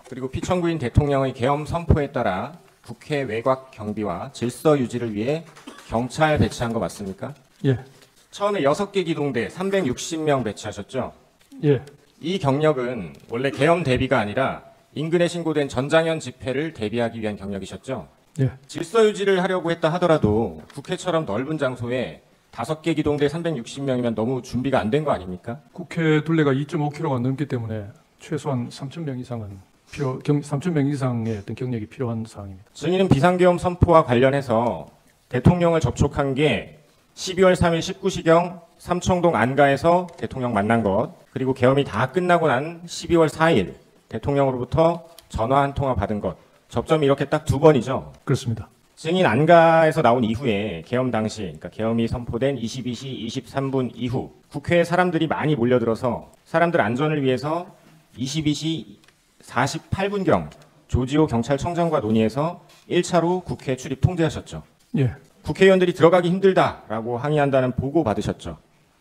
그리고 피청구인 대통령의 계엄 선포에 따라 국회 외곽 경비와 질서 유지를 위해 경찰 배치한 거 맞습니까? 예. 처음에 6개 기동대 360명 배치하셨죠? 예. 이 경력은 원래 계엄 대비가 아니라 인근에 신고된 전장현 집회를 대비하기 위한 경력이셨죠? 예. 질서 유지를 하려고 했다 하더라도 국회처럼 넓은 장소에 5개 기동대 360명이면 너무 준비가 안 된 거 아닙니까? 국회 둘레가 2.5km가 넘기 때문에 최소한 3,000명 이상은 3,000명 이상의 어떤 경력이 필요한 사항입니다. 증인은 비상계엄 선포와 관련해서 대통령을 접촉한 게 12월 3일 19시경 삼청동 안가에서 대통령 만난 것, 그리고 계엄이 다 끝나고 난 12월 4일 대통령으로부터 전화 한 통화 받은 것, 접점이 이렇게 딱 2번이죠. 그렇습니다. 증인 안가에서 나온 이후에 계엄 당시, 그러니까 계엄이 선포된 22시 23분 이후 국회에 사람들이 많이 몰려들어서 사람들 안전을 위해서 22시 48분경 조지호 경찰청장과 논의해서 1차로 국회 출입 통제하셨죠. 예. 국회의원들이 들어가기 힘들다라고 항의한다는 보고 받으셨죠.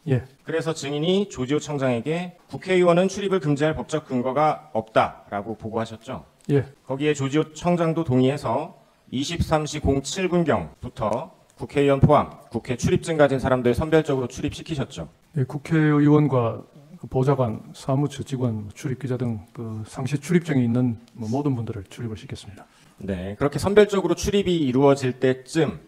예. 그래서 증인이 조지호 청장에게 국회의원은 출입을 금지할 법적 근거가 없다라고 보고하셨죠. 예. 거기에 조지호 청장도 동의해서 23시 07분경부터 국회의원 포함 국회 출입증 가진 시사람들 선별적으로 출입시키셨죠. 예. 국회의원과 보좌관, 사무처 직원, 출입기자 등 그 상시 출입증이 있는 모든 분들을 출입을 시켰습니다. 네, 그렇게 선별적으로 출입이 이루어질 때쯤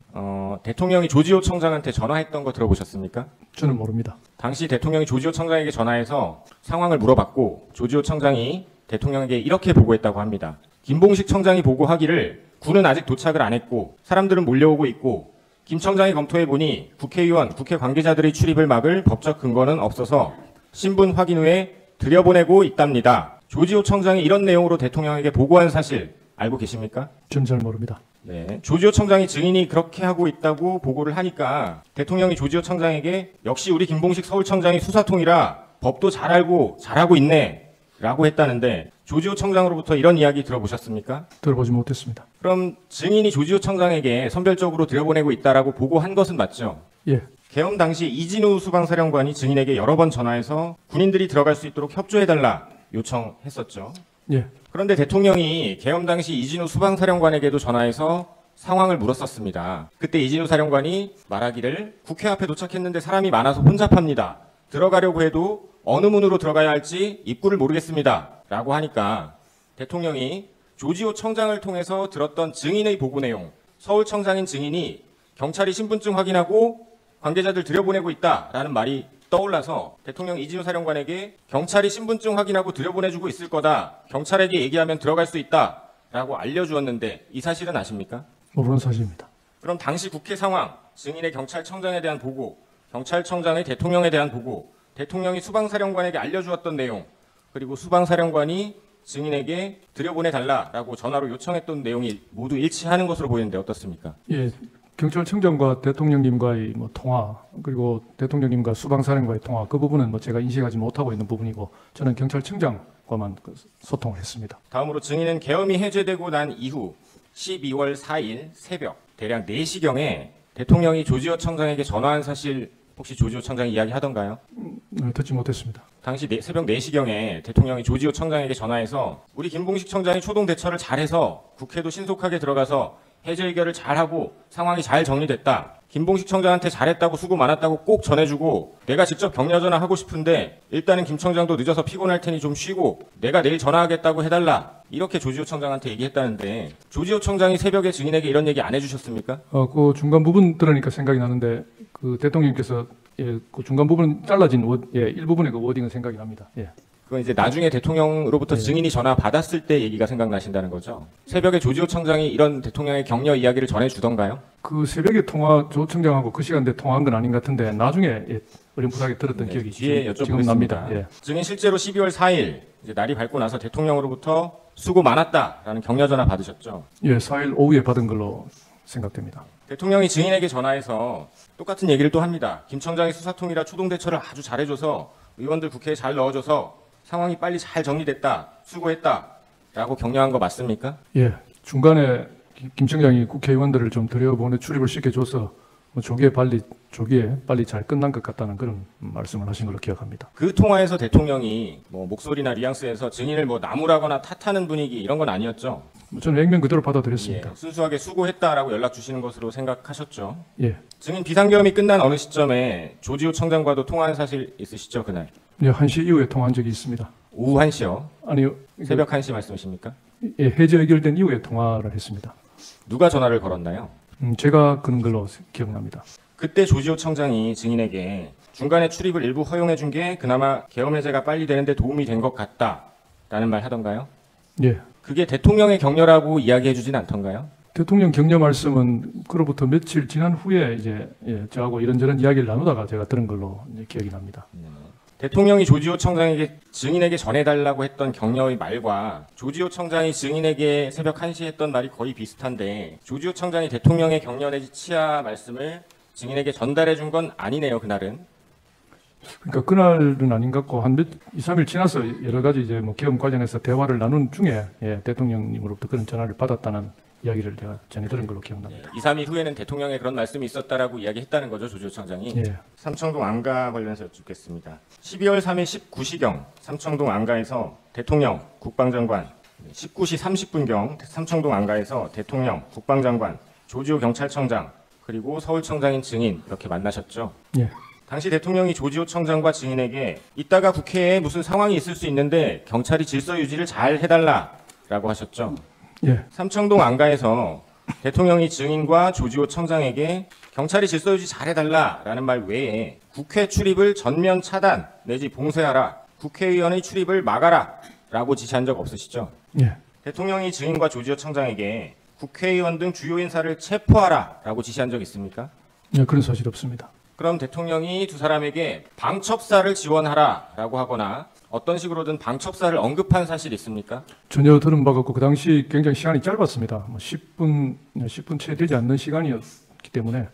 대통령이 조지호 청장한테 전화했던 거 들어보셨습니까? 저는 모릅니다. 당시 대통령이 조지호 청장에게 전화해서 상황을 물어봤고 조지호 청장이 대통령에게 이렇게 보고했다고 합니다. 김봉식 청장이 보고하기를 군은 아직 도착을 안 했고 사람들은 몰려오고 있고 김 청장이 검토해보니 국회의원, 국회 관계자들의 출입을 막을 법적 근거는 없어서 신분 확인 후에 들여보내고 있답니다. 조지호 청장이 이런 내용으로 대통령에게 보고한 사실 알고 계십니까? 저는 잘 모릅니다. 네, 조지호 청장이 증인이 그렇게 하고 있다고 보고를 하니까 대통령이 조지호 청장에게 역시 우리 김봉식 서울청장이 수사통이라 법도 잘 알고 잘하고 있네 라고 했다는데 조지호 청장으로부터 이런 이야기 들어보셨습니까? 들어보지 못했습니다. 그럼 증인이 조지호 청장에게 선별적으로 들여보내고 있다라고 보고한 것은 맞죠? 예. 계엄 당시 이진우 수방사령관이 증인에게 여러 번 전화해서 군인들이 들어갈 수 있도록 협조해달라 요청했었죠. 예. 그런데 대통령이 계엄 당시 이진우 수방사령관에게도 전화해서 상황을 물었었습니다. 그때 이진우 사령관이 말하기를 국회 앞에 도착했는데 사람이 많아서 혼잡합니다. 들어가려고 해도 어느 문으로 들어가야 할지 입구를 모르겠습니다. 라고 하니까 대통령이 조지호 청장을 통해서 들었던 증인의 보고 내용, 서울청장인 증인이 경찰이 신분증 확인하고 관계자들 들여보내고 있다라는 말이 떠올라서 대통령 이진우 사령관에게 경찰이 신분증 확인하고 들여보내주고 있을 거다. 경찰에게 얘기하면 들어갈 수 있다라고 알려주었는데 이 사실은 아십니까? 모르는 사실입니다. 그럼 당시 국회 상황, 증인의 경찰청장에 대한 보고, 경찰청장의 대통령에 대한 보고, 대통령이 수방사령관에게 알려주었던 내용, 그리고 수방사령관이 증인에게 들여보내달라라고 전화로 요청했던 내용이 모두 일치하는 것으로 보이는데 어떻습니까? 예. 경찰청장과 대통령님과의 통화, 그리고 대통령님과 수방사령과의 통화, 그 부분은 제가 인식하지 못하고 있는 부분이고 저는 경찰청장과만 소통을 했습니다. 다음으로 증인은 계엄이 해제되고 난 이후 12월 4일 새벽 대략 4시경에 대통령이 조지호 청장에게 전화한 사실 혹시 조지호 청장이 이야기하던가요? 듣지 못했습니다. 당시 새벽 4시경에 대통령이 조지호 청장에게 전화해서 우리 김봉식 청장이 초동 대처를 잘해서 국회도 신속하게 들어가서 해제 의결을 잘하고 상황이 잘 정리됐다. 김봉식 청장한테 잘했다고 수고 많았다고 꼭 전해주고 내가 직접 격려 전화하고 싶은데 일단은 김 청장도 늦어서 피곤할 테니 좀 쉬고 내가 내일 전화하겠다고 해달라. 이렇게 조지호 청장한테 얘기했다는데 조지호 청장이 새벽에 증인에게 이런 얘기 안 해주셨습니까? 그 중간 부분 들으니까 생각이 나는데 그 대통령께서 그 중간 부분 잘라진 일부분의 그 워딩은 생각이 납니다. 예. 그건 이제 나중에 대통령으로부터 증인이 전화 받았을 때 얘기가 생각나신다는 거죠. 새벽에 조지호 청장이 이런 대통령의 격려 이야기를 전해주던가요? 그 새벽에 조 청장하고 그 시간대에 통화한 건 아닌 것 같은데 나중에 어렴풋하게 들었던 기억이 지금 납니다. 예. 증인 실제로 12월 4일 이제 날이 밝고 나서 대통령으로부터 수고 많았다라는 격려 전화 받으셨죠? 예, 4일 오후에 받은 걸로 생각됩니다. 대통령이 증인에게 전화해서 똑같은 얘기를 또 합니다. 김 청장이 수사통이라 초동 대처를 아주 잘해줘서 의원들 국회에 잘 넣어줘서 상황이 빨리 잘 정리됐다, 수고했다 라고 격려한 거 맞습니까? 예, 중간에 김 청장이 국회의원들을 좀 들여보내 출입을 시켜줘서 뭐 조기에 빨리 잘 끝난 것 같다는 그런 말씀을 하신 걸로 기억합니다. 그 통화에서 대통령이 뭐 목소리나 뉘앙스에서 증인을 뭐 나무라거나 탓하는 분위기 이런 건 아니었죠? 저는 액면 그대로 받아들였습니다. 예, 순수하게 수고했다라고 연락 주시는 것으로 생각하셨죠? 예, 증인 비상계엄이 끝난 어느 시점에 조지호 청장과도 통화한 사실 있으시죠, 그날? 예, 1시 이후에 통화한 적이 있습니다. 오후 1시요? 아니요, 새벽 1시 말씀이십니까? 예, 해제 의결된 이후에 통화를 했습니다. 누가 전화를 걸었나요? 제가 그런 걸로 기억납니다. 그때 조지호 청장이 증인에게 중간에 출입을 일부 허용해 준 게 그나마 계엄 해제가 빨리 되는데 도움이 된 것 같다라는 말 하던가요? 예, 그게 대통령의 격려라고 이야기해 주진 않던가요? 대통령 격려 말씀은 그로부터 며칠 지난 후에 이제 저하고 이런저런 이야기를 나누다가 제가 들은 걸로 이제 기억이 납니다. 대통령이 조지호 청장에게 증인에게 전해달라고 했던 격려의 말과 조지호 청장이 증인에게 새벽 1시에 했던 말이 거의 비슷한데 조지호 청장이 대통령의 격려 내지 치하 말씀을 증인에게 전달해 준 건 아니네요, 그날은. 그러니까 그날은 아닌 것 같고 한 2, 3일 지나서 여러 가지 이제 뭐 계엄 관련해서 대화를 나눈 중에 대통령님으로부터 그런 전화를 받았다는 이야기를 제가 전해 들은 걸로 기억납니다. 2, 3일 후에는 대통령의 그런 말씀이 있었다라고 이야기했다는 거죠, 조지호 청장이. 예. 삼청동 안가 관련해서 여쭙겠습니다. 12월 3일 19시경 삼청동 안가에서 대통령, 국방장관, 19시 30분경 삼청동 안가에서 대통령, 국방장관, 조지호 경찰청장, 그리고 서울청장인 증인 이렇게 만나셨죠. 예. 당시 대통령이 조지호 청장과 증인에게 이따가 국회에 무슨 상황이 있을 수 있는데 경찰이 질서 유지를 잘 해달라라고 하셨죠. 예. 삼청동 안가에서 대통령이 증인과 조지호 청장에게 경찰이 질서 유지 잘 해달라라는 말 외에 국회 출입을 전면 차단 내지 봉쇄하라, 국회의원의 출입을 막아라라고 지시한 적 없으시죠? 예. 대통령이 증인과 조지호 청장에게 국회의원 등 주요 인사를 체포하라라고 지시한 적 있습니까? 예, 그런 사실 없습니다. 그럼 대통령이 두 사람에게 방첩사를 지원하라라고 하거나 어떤 식으로든 방첩사를 언급한 사실이 있습니까? 전혀 들은 바가 없고 그 당시 굉장히 시간이 짧았습니다. 뭐 10분 채 되지 않는 시간이었기 때문에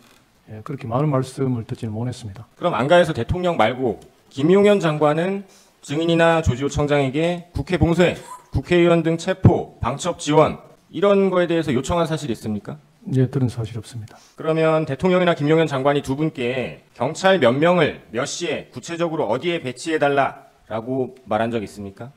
그렇게 많은 말씀을 듣지는 못했습니다. 그럼 안가에서 대통령 말고 김용현 장관은 증인이나 조지호 청장에게 국회 봉쇄, 국회의원 등 체포, 방첩 지원 이런 거에 대해서 요청한 사실이 있습니까? 예, 들은 사실 없습니다. 그러면 대통령이나 김용현 장관이 두 분께 경찰 몇 명을 몇 시에 구체적으로 어디에 배치해달라라고 말한 적 있습니까?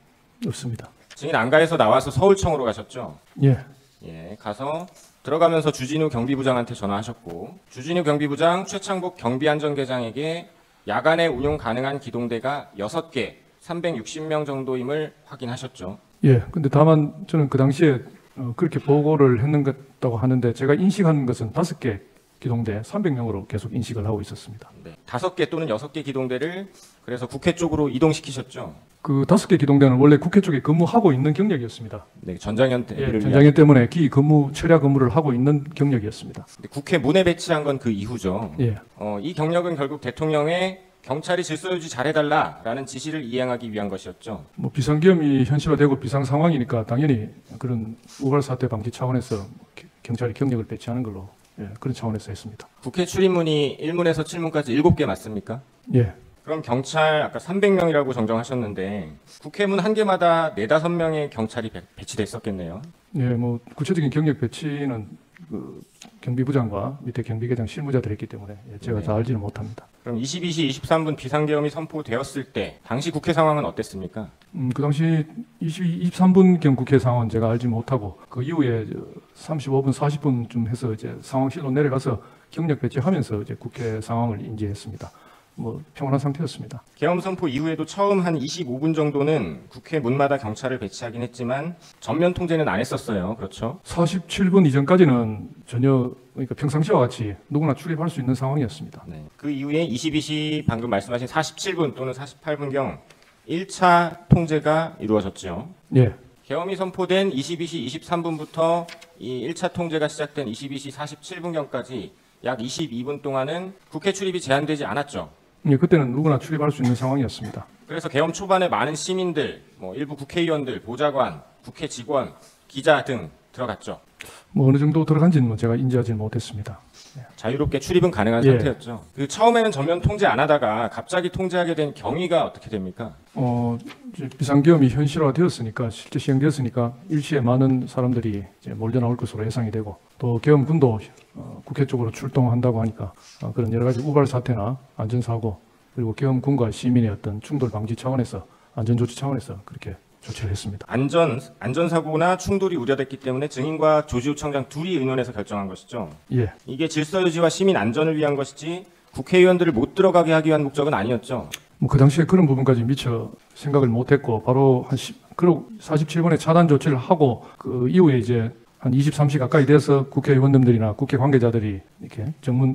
없습니다. 증인 안가에서 나와서 서울청으로 가셨죠? 예, 예, 가서 들어가면서 주진우 경비부장한테 전화하셨고 주진우 경비부장 최창복 경비안전계장에게 야간에 운용 가능한 기동대가 6개, 360명 정도임을 확인하셨죠. 예. 근데 다만 저는 그 당시에 그렇게 보고를 했는 것다고 하는데 제가 인식한 것은 5개 기동대 300명으로 계속 인식을 하고 있었습니다. 네, 5개 또는 6개 기동대를 그래서 국회 쪽으로 이동시키셨죠. 그 5개 기동대는 원래 국회 쪽에 근무하고 있는 경력이었습니다. 네, 전장현 예, 대비를 전장현 때문에 철야 근무를 하고 있는 경력이었습니다. 근데 국회 문에 배치한 건 그 이후죠. 예, 이 경력은 결국 대통령의 경찰이 질서 유지 잘해달라라는 지시를 이행하기 위한 것이었죠. 뭐 비상계엄이 현실화되고 비상 상황이니까 당연히 그런 우발 사태 방지 차원에서 경찰이 경력을 배치하는 걸로 그런 차원에서 했습니다. 국회 출입문이 1문에서 7문까지 7개 맞습니까? 예, 그럼 경찰 아까 300명이라고 정정하셨는데 국회문 한 개마다 4, 5명의 경찰이 배치돼 있었겠네요. 예, 뭐 구체적인 경력 배치는 그 경비부장과 밑에 경비계장 실무자들이 했기 때문에 제가 다 알지는 못합니다. 그럼 22시 23분 비상계엄이 선포되었을 때 당시 국회 상황은 어땠습니까? 그 당시 23분경 국회 상황은 제가 알지 못하고 그 이후에 35분, 40분쯤 해서 이제 상황실로 내려가서 경력 배치하면서 이제 국회 상황을 인지했습니다. 뭐 평온한 상태였습니다. 계엄 선포 이후에도 처음 한 25분 정도는 국회 문마다 경찰을 배치하긴 했지만 전면 통제는 안 했었어요. 그렇죠? 47분 이전까지는 전혀 그러니까 평상시와 같이 누구나 출입할 수 있는 상황이었습니다. 네. 그 이후에 22시 방금 말씀하신 47분 또는 48분경 1차 통제가 이루어졌죠. 예, 계엄이 선포된 22시 23분부터 이 1차 통제가 시작된 22시 47분경까지 약 22분 동안은 국회 출입이 제한되지 않았죠. 예, 그때는 누구나 출입할 수 있는 상황이었습니다. 그래서 계엄 초반에 많은 시민들, 일부 국회의원들, 보좌관, 국회 직원, 기자 등 들어갔죠. 뭐 어느 정도 들어간지는 제가 인지하지는 못했습니다. 자유롭게 출입은 가능한 예. 상태였죠. 그 처음에는 전면 통제 안 하다가 갑자기 통제하게 된 경위가 어떻게 됩니까? 이제 비상계엄이 현실화되었으니까 실제 시행되었으니까 일시에 많은 사람들이 이제 몰려 나올 것으로 예상이 되고 또 계엄군도 국회 쪽으로 출동한다고 하니까 그런 여러 가지 우발 사태나 안전사고 그리고 계엄군과 시민의 어떤 충돌 방지 차원에서 안전조치 차원에서 그렇게 조치를 했습니다. 안전사고나 충돌이 우려됐기 때문에 증인과 조지호 청장 둘이 의논해서 결정한 것이죠. 예, 이게 질서 유지와 시민 안전을 위한 것이지 국회의원들을 못 들어가게 하기 위한 목적은 아니었죠. 뭐 그 당시에 그런 부분까지 미처 생각을 못했고 바로 그리고 47번에 차단 조치를 하고 그 이후에 이제 한 23시 가까이 돼서 국회의원님들이나 국회 관계자들이 이렇게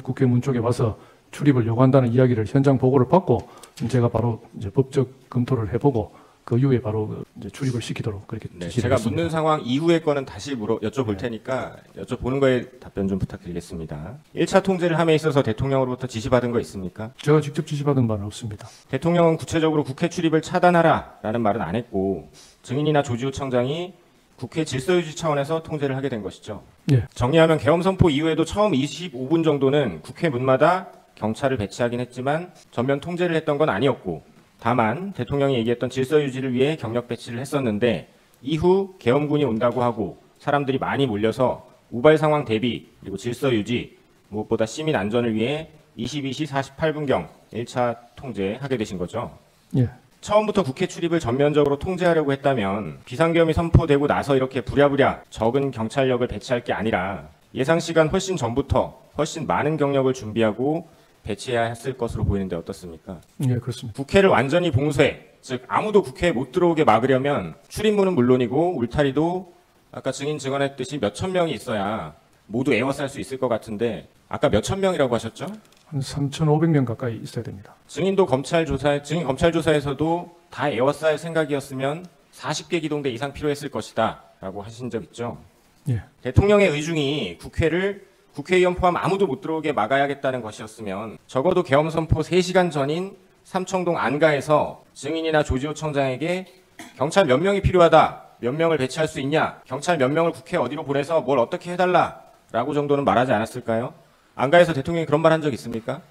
국회 문 쪽에 와서 출입을 요구한다는 이야기를 현장 보고를 받고 제가 바로 이제 법적 검토를 해보고 그 이후에 바로 이제 출입을 시키도록 그렇게 네, 지시를 제가 했습니다. 묻는 상황 이후의 거는 다시 여쭤볼 테니까 여쭤보는 거에 답변 좀 부탁드리겠습니다. 1차 통제를 함에 있어서 대통령으로부터 지시받은 거 있습니까? 제가 직접 지시받은 바는 없습니다. 대통령은 구체적으로 국회 출입을 차단하라라는 말은 안 했고 증인이나 조지호 청장이 국회 질서유지 차원에서 통제를 하게 된 것이죠. 예, 정리하면 계엄 선포 이후에도 처음 25분 정도는 국회 문마다 경찰을 배치하긴 했지만 전면 통제를 했던 건 아니었고 다만 대통령이 얘기했던 질서 유지를 위해 경력 배치를 했었는데 이후 계엄군이 온다고 하고 사람들이 많이 몰려서 우발 상황 대비 그리고 질서 유지 무엇보다 시민 안전을 위해 22시 48분경 1차 통제하게 되신 거죠. 예, 처음부터 국회 출입을 전면적으로 통제하려고 했다면 비상계엄이 선포되고 나서 이렇게 부랴부랴 적은 경찰력을 배치할 게 아니라 예상 시간 훨씬 전부터 훨씬 많은 경력을 준비하고 배치해야 했을 것으로 보이는데 어떻습니까? 예, 그렇습니다. 국회를 완전히 봉쇄, 즉 아무도 국회에 못 들어오게 막으려면 출입문은 물론이고 울타리도 아까 증인 증언했듯이 몇천 명이 있어야 모두 에워쌀 수 있을 것 같은데 아까 몇천 명이라고 하셨죠? 한 3,500명 가까이 있어야 됩니다. 증인 검찰 조사에서도 다 에워쌀 생각이었으면 40개 기동대 이상 필요했을 것이다 라고 하신 적 있죠. 예, 대통령의 의중이 국회의원 포함 아무도 못 들어오게 막아야겠다는 것이었으면 적어도 계엄 선포 3시간 전인 삼청동 안가에서 증인이나 조지호 청장에게 경찰 몇 명이 필요하다, 몇 명을 배치할 수 있냐, 경찰 몇 명을 국회 어디로 보내서 뭘 어떻게 해달라 라고 정도는 말하지 않았을까요? 안가에서 대통령이 그런 말 한 적 있습니까?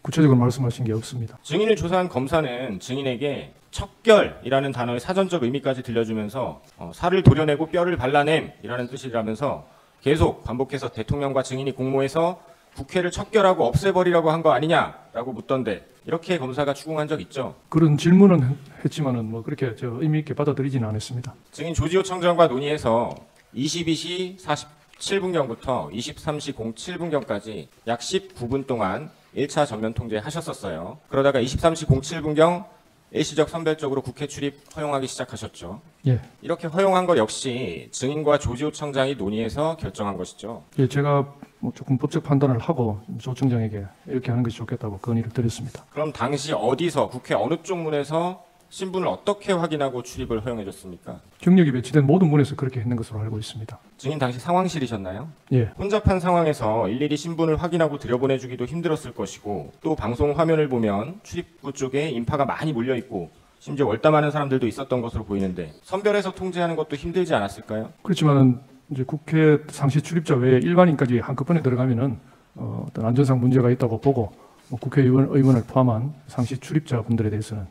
구체적으로 말씀하신 게 없습니다. 증인을 조사한 검사는 증인에게 척결이라는 단어의 사전적 의미까지 들려주면서 살을 도려내고 뼈를 발라냄이라는 뜻이라면서 계속 반복해서 대통령과 증인이 공모해서 국회를 척결하고 없애버리라고 한 거 아니냐라고 묻던데 이렇게 검사가 추궁한 적 있죠. 그런 질문은 했지만은 뭐 그렇게 의미 있게 받아들이지는 않았습니다. 증인 조지호 청장과 논의해서 22시 47분경부터 23시 07분경까지 약 19분 동안 1차 전면 통제하셨었어요. 그러다가 23시 07분경 일시적 선별적으로 국회 출입 허용하기 시작하셨죠. 예, 이렇게 허용한 것 역시 증인과 조지호 청장이 논의해서 결정한 것이죠. 예, 제가 뭐 조금 법적 판단을 하고 조 청장에게 이렇게 하는 것이 좋겠다고 건의를 드렸습니다. 그럼 당시 어디서 국회 어느 쪽 문에서 신분을 어떻게 확인하고 출입을 허용해 줬습니까? 경력이 배치된 모든 문에서 그렇게 했는 것으로 알고 있습니다. 증인 당시 상황실이셨나요? 예, 혼잡한 상황에서 일일이 신분을 확인하고 들여보내주기도 힘들었을 것이고 또 방송 화면을 보면 출입구 쪽에 인파가 많이 몰려있고 심지어 월담하는 사람들도 있었던 것으로 보이는데 선별해서 통제하는 것도 힘들지 않았을까요? 그렇지만은 이제 국회 상시 출입자 외에 일반인까지 한꺼번에 들어가면은 어떤 안전상 문제가 있다고 보고 뭐 국회의원을 포함한 상시 출입자 분들에 대해서는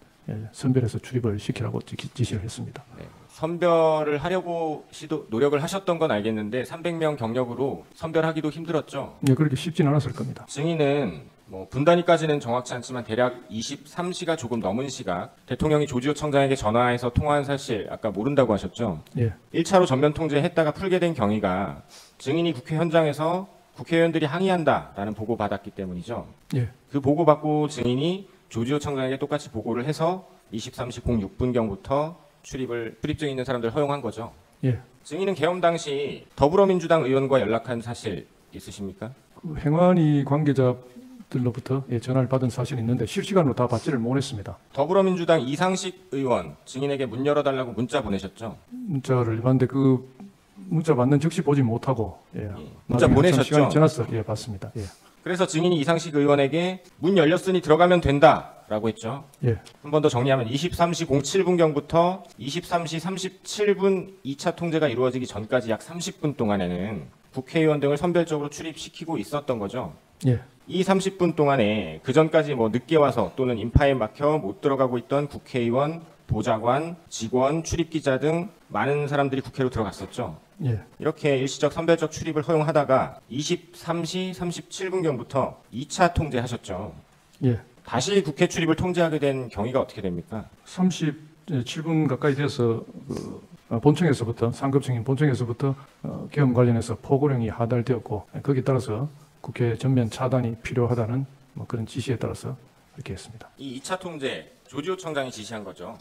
선별해서 출입을 시키라고 지시를 했습니다. 네. 선별을 하려고 노력을 하셨던 건 알겠는데 300명 경력으로 선별하기도 힘들었죠. 예, 그렇게 쉽지는 않았을 겁니다. 증인은 분 단위까지는 정확치 않지만 대략 23시가 조금 넘은 시각 대통령이 조지호 청장에게 전화해서 통화한 사실 아까 모른다고 하셨죠. 예, 1차로 전면 통제했다가 풀게 된 경위가 증인이 국회 현장에서 국회의원들이 항의한다라는 보고 받았기 때문이죠. 예, 그 보고 받고 증인이 조지호 청장에게 똑같이 보고를 해서 23시 06분경부터 출입증 있는 사람들 허용한 거죠. 예. 증인은 계엄 당시 더불어민주당 의원과 연락한 사실 있으십니까? 그 행안위 관계자들로부터 전화를 받은 사실이 있는데 실시간으로 다 받지를 못했습니다. 더불어민주당 이상식 의원 증인에게 문 열어달라고 문자 보내셨죠? 문자를 받는데 그 문자 받는 즉시 보지 못하고 문자 나중에 보내셨죠? 시간이 지났어 봤습니다. 예. 그래서 증인이 이상식 의원에게 문 열렸으니 들어가면 된다라고 했죠. 예, 한 번 더 정리하면 23시 07분경부터 23시 37분 2차 통제가 이루어지기 전까지 약 30분 동안에는 국회의원 등을 선별적으로 출입시키고 있었던 거죠. 예, 이 30분 동안에 그 전까지 늦게 와서 또는 인파에 막혀 못 들어가고 있던 국회의원, 보좌관, 직원, 출입기자 등 많은 사람들이 국회로 들어갔었죠. 예, 이렇게 일시적 선별적 출입을 허용하다가 23시 37분경부터 2차 통제하셨죠. 예. 다시 국회 출입을 통제하게 된 경위가 어떻게 됩니까? 37분 가까이 돼서 본청에서부터 상급 증인 본청에서부터 계엄 관련해서 포고령이 하달되었고 거기에 따라서 국회 전면 차단이 필요하다는 그런 지시에 따라서 이렇게 했습니다. 이 2차 통제 조지호 청장이 지시한 거죠.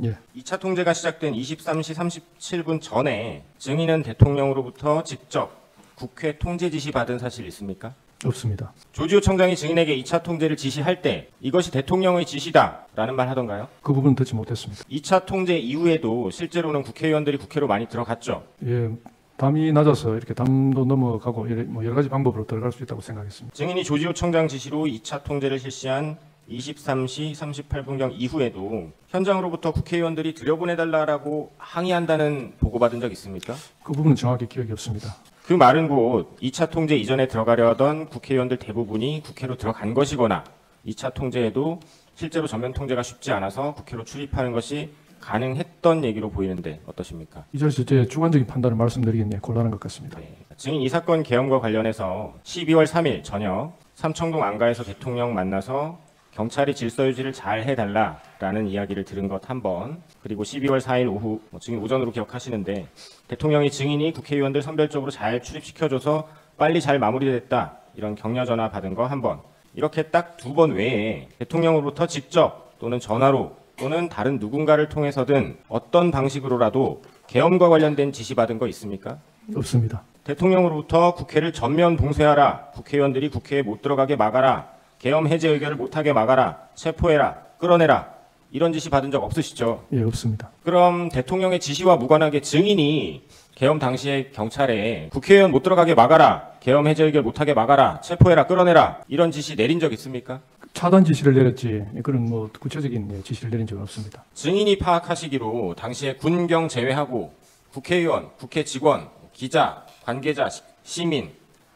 예, 2차 통제가 시작된 23시 37분 전에 증인은 대통령으로부터 직접 국회 통제 지시 받은 사실 있습니까? 없습니다. 조지호 청장이 증인에게 2차 통제를 지시할 때 이것이 대통령의 지시다라는 말 하던가요? 그 부분은 듣지 못했습니다. 2차 통제 이후에도 실제로는 국회의원들이 국회로 많이 들어갔죠. 예, 담이 낮아서 이렇게 담도 넘어가고 여러 가지 방법으로 들어갈 수 있다고 생각했습니다. 증인이 조지호 청장 지시로 2차 통제를 실시한 23시 38분경 이후에도 현장으로부터 국회의원들이 들여보내달라고 항의한다는 보고받은 적 있습니까? 그 부분은 정확히 기억이 없습니다. 그 말은 곧 2차 통제 이전에 들어가려 하던 국회의원들 대부분이 국회로 들어간 것이거나 2차 통제에도 실제로 전면 통제가 쉽지 않아서 국회로 출입하는 것이 가능했던 얘기로 보이는데 어떠십니까? 이 자리에서 제 주관적인 판단을 말씀드리겠네 곤란한 것 같습니다. 네. 증인 이 사건 개엄과 관련해서 12월 3일 저녁 삼청동 안가에서 대통령 만나서 경찰이 질서 유지를 잘 해달라라는 이야기를 들은 것 한 번, 그리고 12월 4일 오후 증인 오전으로 기억하시는데 대통령이 증인이 국회의원들 선별적으로 잘 출입시켜줘서 빨리 잘 마무리됐다 이런 격려 전화 받은 거 한 번, 이렇게 딱 두 번 외에 대통령으로부터 직접 또는 전화로 또는 다른 누군가를 통해서든 어떤 방식으로라도 계엄과 관련된 지시 받은 거 있습니까? 없습니다. 대통령으로부터 국회를 전면 봉쇄하라, 국회의원들이 국회에 못 들어가게 막아라, 계엄 해제 의결을 못하게 막아라, 체포해라, 끌어내라 이런 지시 받은 적 없으시죠? 예, 없습니다. 그럼 대통령의 지시와 무관하게 증인이 계엄 당시에 경찰에 국회의원 못 들어가게 막아라, 계엄 해제 의결 못하게 막아라, 체포해라, 끌어내라 이런 지시 내린 적 있습니까? 차단 지시를 내렸지 그런 구체적인 지시를 내린 적은 없습니다. 증인이 파악하시기로 당시에 군경 제외하고 국회의원, 국회 직원, 기자, 관계자, 시민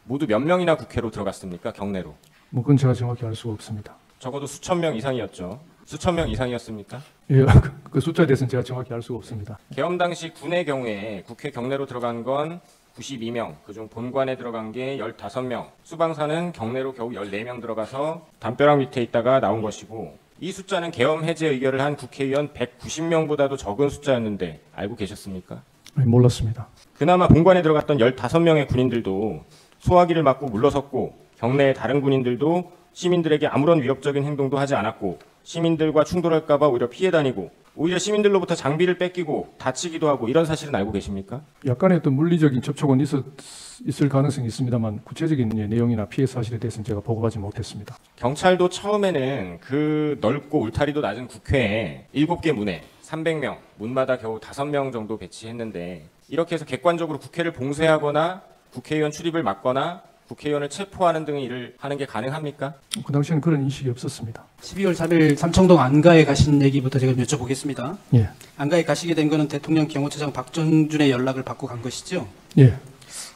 모두 몇 명이나 국회로 들어갔습니까? 경내로. 그건 제가 정확히 알 수가 없습니다. 적어도 수천 명 이상이었죠. 수천 명 이상이었습니까? 예, 그 숫자에 대해서는 제가 정확히 알 수가 없습니다. 계엄 당시 군의 경우에 국회 경내로 들어간 건 92명, 그중 본관에 들어간 게 15명, 수방사는 경내로 겨우 14명 들어가서 담벼락 밑에 있다가 나온 것이고 이 숫자는 계엄 해제 의결을 한 국회의원 190명보다도 적은 숫자였는데 알고 계셨습니까? 아니, 몰랐습니다. 그나마 본관에 들어갔던 15명의 군인들도 소화기를 맞고 물러섰고 경내의 다른 군인들도 시민들에게 아무런 위협적인 행동도 하지 않았고 시민들과 충돌할까 봐 오히려 피해 다니고 오히려 시민들로부터 장비를 뺏기고 다치기도 하고 이런 사실은 알고 계십니까? 약간의 어떤 물리적인 접촉은 있을 가능성이 있습니다만 구체적인 내용이나 피해 사실에 대해서는 제가 보고하지 못했습니다. 경찰도 처음에는 그 넓고 울타리도 낮은 국회에 7개 문에 300명, 문마다 겨우 5명 정도 배치했는데 이렇게 해서 객관적으로 국회를 봉쇄하거나 국회의원 출입을 막거나 국회의원을 체포하는 등의 일을 하는 게 가능합니까? 그 당시에는 그런 인식이 없었습니다. 12월 3일 삼청동 안가에 가신 얘기부터 제가 여쭤보겠습니다. 예, 안가에 가시게 된 거는 대통령 경호처장 박정준의 연락을 받고 간 것이죠. 예,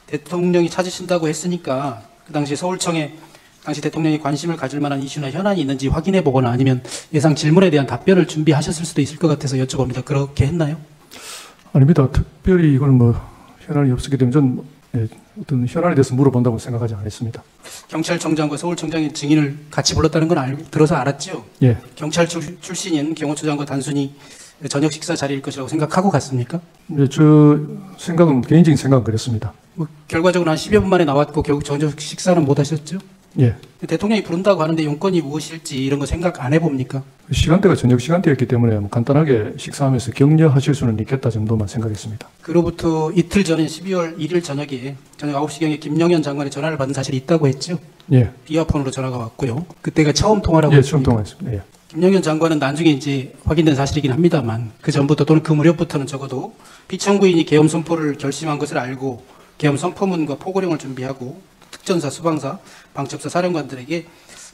대통령이 찾으신다고 했으니까 그 당시 서울청에 당시 대통령이 관심을 가질 만한 이슈나 현안이 있는지 확인해 보거나 아니면 예상 질문에 대한 답변을 준비하셨을 수도 있을 것 같아서 여쭤봅니다. 그렇게 했나요? 아닙니다. 특별히 이건 현안이 없었기 때문에 전 어떤 현안에 대해서 물어본다고 생각하지 않았습니다. 경찰청장과 서울청장의 증인을 같이 불렀다는 건 들어서 알았죠? 예, 경찰 출신인 경호처장과 단순히 저녁 식사 자리일 것이라고 생각하고 갔습니까? 저 생각은 개인적인 생각은 그랬습니다. 결과적으로 한 10여 분 만에 나왔고 결국 저녁 식사는 못 하셨죠? 예, 대통령이 부른다고 하는데 용건이 무엇일지 이런 거 생각 안 해봅니까? 시간대가 저녁 시간대였기 때문에 간단하게 식사하면서 격려하실 수는 있겠다 정도만 생각했습니다. 그로부터 이틀 전인 12월 1일 저녁에 저녁 9시경에 김영현 장관의 전화를 받은 사실이 있다고 했죠? 예, 비화폰으로 전화가 왔고요. 그때가 처음 통화라고 예, 처음 했습니다. 통화했습니다. 예. 김영현 장관은 나중에 이제 확인된 사실이긴 합니다만 그 전부터 또는 그 무렵부터는 적어도 피청구인이 계엄 선포를 결심한 것을 알고 계엄 선포문과 포고령을 준비하고 특전사, 수방사, 방첩사 사령관들에게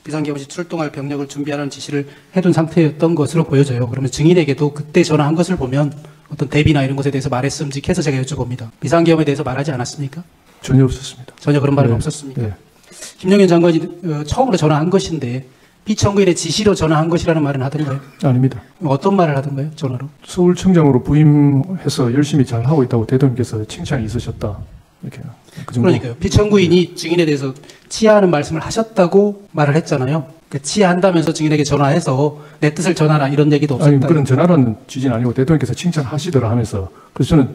비상계엄 시 출동할 병력을 준비하라는 지시를 해둔 상태였던 것으로 보여져요. 그러면 증인에게도 그때 전화한 것을 보면 어떤 대비나 이런 것에 대해서 말했음직해서 제가 여쭤봅니다. 비상계엄에 대해서 말하지 않았습니까? 전혀 없었습니다. 전혀 그런 말은 네. 없었습니까? 네. 김영현 장관이 처음으로 전화한 것인데 피청구인의 지시로 전화한 것이라는 말은 하던가요? 아닙니다. 어떤 말을 하던가요? 전화로? 서울청장으로 부임해서 열심히 잘 하고 있다고 대통령께서 칭찬이 있으셨다. 이렇게 그 정도. 그러니까요. 피청구인이 증인에 대해서 치하하는 말씀을 하셨다고 말을 했잖아요. 그 치하한다면서 증인에게 전화해서 내 뜻을 전하라 이런 얘기도 없었다. 아니 그런 전화라는 취지는 아니고 대통령께서 칭찬하시더라 하면서 그래서 저는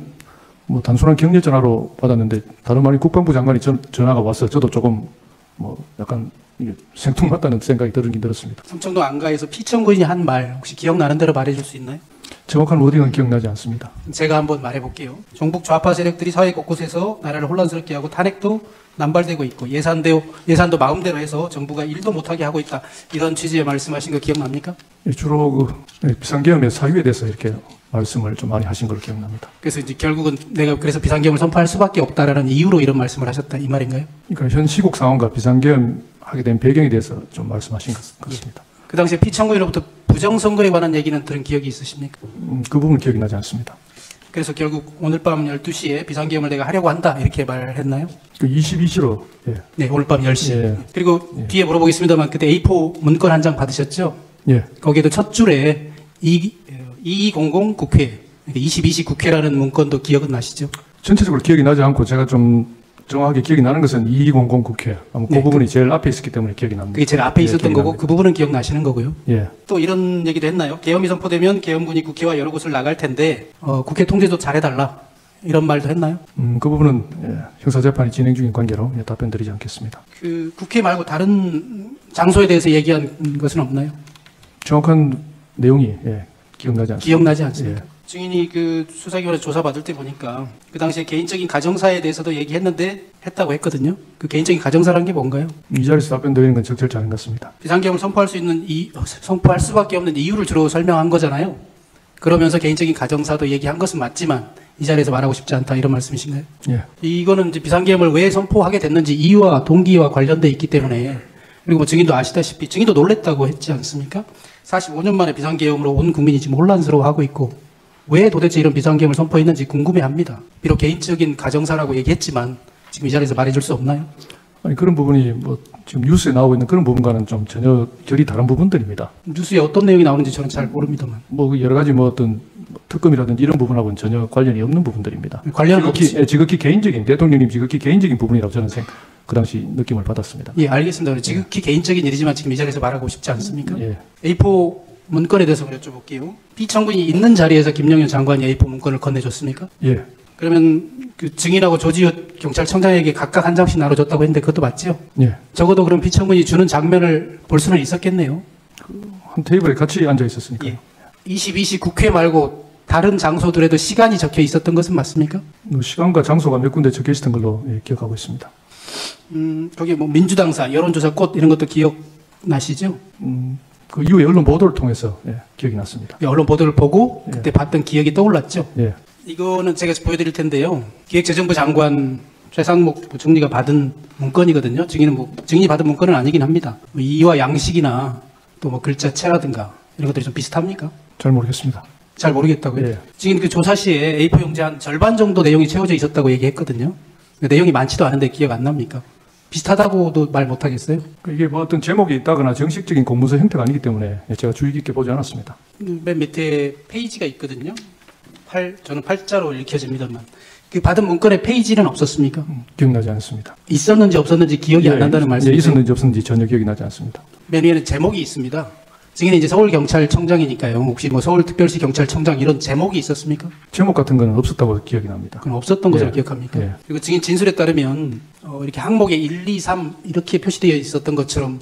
뭐 단순한 격려 전화로 받았는데 다름 아닌 국방부 장관이 전화가 와서 저도 조금 뭐 약간 이게 생뚱맞다는 생각이 들긴 들었습니다. 삼청동 안가에서 피청구인이 한 말 혹시 기억나는 대로 말해줄 수 있나요? 정확한 워딩은 기억나지 않습니다. 제가 한번 말해볼게요. 종북 좌파 세력들이 사회 곳곳에서 나라를 혼란스럽게 하고 탄핵도 남발되고 있고 예산도 마음대로 해서 정부가 일도 못하게 하고 있다. 이런 취지의 말씀하신 거 기억납니까? 주로 그 비상계엄의 사유에 대해서 이렇게 말씀을 좀 많이 하신 걸로 기억납니다. 그래서 이제 결국은 내가 그래서 비상계엄을 선포할 수밖에 없다라는 이유로 이런 말씀을 하셨다 이 말인가요? 그러니까 현 시국 상황과 비상계엄 하게 된 배경에 대해서 좀 말씀하신 것 같습니다. 그 당시에 피청구인으로부터 부정선거에 관한 얘기는 들은 기억이 있으십니까? 그 부분은 기억이 나지 않습니다. 그래서 결국 오늘 밤 12시에 비상계엄을 내가 하려고 한다 이렇게 말했나요? 그 22시로 예. 네, 오늘 밤 10시. 예. 그리고 뒤에 물어보겠습니다만 그때 A4 문건 한 장 받으셨죠? 예. 거기에도 첫 줄에 2200 국회, 22시 국회라는 문건도 기억은 나시죠? 전체적으로 기억이 나지 않고 제가 좀 정확하게 기억이 나는 것은 2200 국회. 아마 그 네, 부분이 제일 앞에 있었기 때문에 기억이 납니다. 그게 제일 앞에 예, 있었던 기억이 거고 납니다. 그 부분은 기억나시는 거고요. 예. 또 이런 얘기도 했나요? 계엄이 선포되면 계엄군이 국회와 여러 곳을 나갈 텐데 국회 통제도 잘해달라 이런 말도 했나요? 그 부분은 예, 형사재판이 진행 중인 관계로 예, 답변드리지 않겠습니다. 그 국회 말고 다른 장소에 대해서 얘기한 것은 없나요? 정확한 내용이 예, 기억나지 않습니다. 기억나지 않습니까? 예. 증인이 그 수사기관에 조사받을 때 보니까 그 당시에 개인적인 가정사에 대해서도 얘기했는데 했다고 했거든요. 그 개인적인 가정사라는 게 뭔가요? 이 자리에서 답변드리는 건 적절치 않은 것 같습니다. 비상계엄을 선포할 수밖에 없는 이유를 주로 설명한 거잖아요. 그러면서 개인적인 가정사도 얘기한 것은 맞지만 이 자리에서 말하고 싶지 않다 이런 말씀이신가요? 예. 이거는 이제 비상계엄을 왜 선포하게 됐는지 이유와 동기와 관련돼 있기 때문에 그리고 뭐 증인도 아시다시피 증인도 놀랬다고 했지 않습니까? 45년 만에 비상계엄으로 온 국민이 지금 혼란스러워하고 있고 왜 도대체 이런 비상계엄을 선포했는지 궁금해합니다. 비록 개인적인 가정사라고 얘기했지만 지금 이 자리에서 말해줄 수 없나요? 아니 그런 부분이 뭐 지금 뉴스에 나오고 있는 그런 부분과는 좀 전혀 결이 다른 부분들입니다. 뉴스에 어떤 내용이 나오는지 저는 잘 모릅니다만 뭐 여러 가지 뭐 어떤 특검이라든지 이런 부분하고는 전혀 관련이 없는 부분들입니다. 관련은 지극히 개인적인 대통령님 지극히 개인적인 부분이라고 저는 그 당시 느낌을 받았습니다. 예, 알겠습니다. 지극히 개인적인 일이지만 지금 이 자리에서 말하고 싶지 않습니까? 예. A4 문건에 대해서 여쭤볼게요. 피청구인이 있는 자리에서 김영현 장관이 A4 문건을 건네줬습니까? 예. 그러면 그 증인하고 조지호 경찰청장에게 각각 한 장씩 나눠줬다고 했는데 그것도 맞죠? 예. 적어도 그럼 피청구인이 주는 장면을 볼 수는 있었겠네요. 한 테이블에 같이 앉아 있었으니까요. 예. 22시 국회 말고 다른 장소들에도 시간이 적혀 있었던 것은 맞습니까? 뭐 시간과 장소가 몇 군데 적혀 있었던 걸로 예, 기억하고 있습니다. 거기 뭐 민주당사, 여론조사 꽃 이런 것도 기억나시죠? 그 이후에 언론 보도를 통해서 예, 기억이 났습니다. 언론 보도를 보고 예. 그때 봤던 기억이 떠올랐죠? 예. 이거는 제가 보여드릴 텐데요. 기획재정부 장관 최상목 부총리가 받은 문건이거든요. 증인이 받은 문건은 아니긴 합니다. 뭐 이와 양식이나 또 뭐 글자체라든가 이런 것들이 좀 비슷합니까? 잘 모르겠습니다. 잘 모르겠다고요. 예. 증인 그 조사 시에 A4 용지 한 절반 정도 내용이 채워져 있었다고 얘기했거든요. 내용이 많지도 않은데 기억 안 납니까? 비슷하다고도 말 못하겠어요? 이게 뭐 어떤 제목이 있다거나 정식적인 공문서 형태가 아니기 때문에 예, 제가 주의 깊게 보지 않았습니다. 맨 밑에 페이지가 있거든요. 저는 팔자로 읽혀집니다만 그 받은 문건에 페이지는 없었습니까? 기억나지 않습니다. 있었는지 없었는지 기억이 안 난다는 말씀이세요? 있었는지 없었는지 전혀 기억이 나지 않습니다. 맨 위에는 제목이 있습니다. 증인은 이제 서울경찰청장이니까요. 혹시 뭐 서울특별시 경찰청장 이런 제목이 있었습니까? 제목 같은 거는 없었다고 기억이 납니다. 그건 없었던 것으로 예. 기억합니까? 예. 그리고 증인 진술에 따르면 이렇게 항목에 1, 2, 3 이렇게 표시되어 있었던 것처럼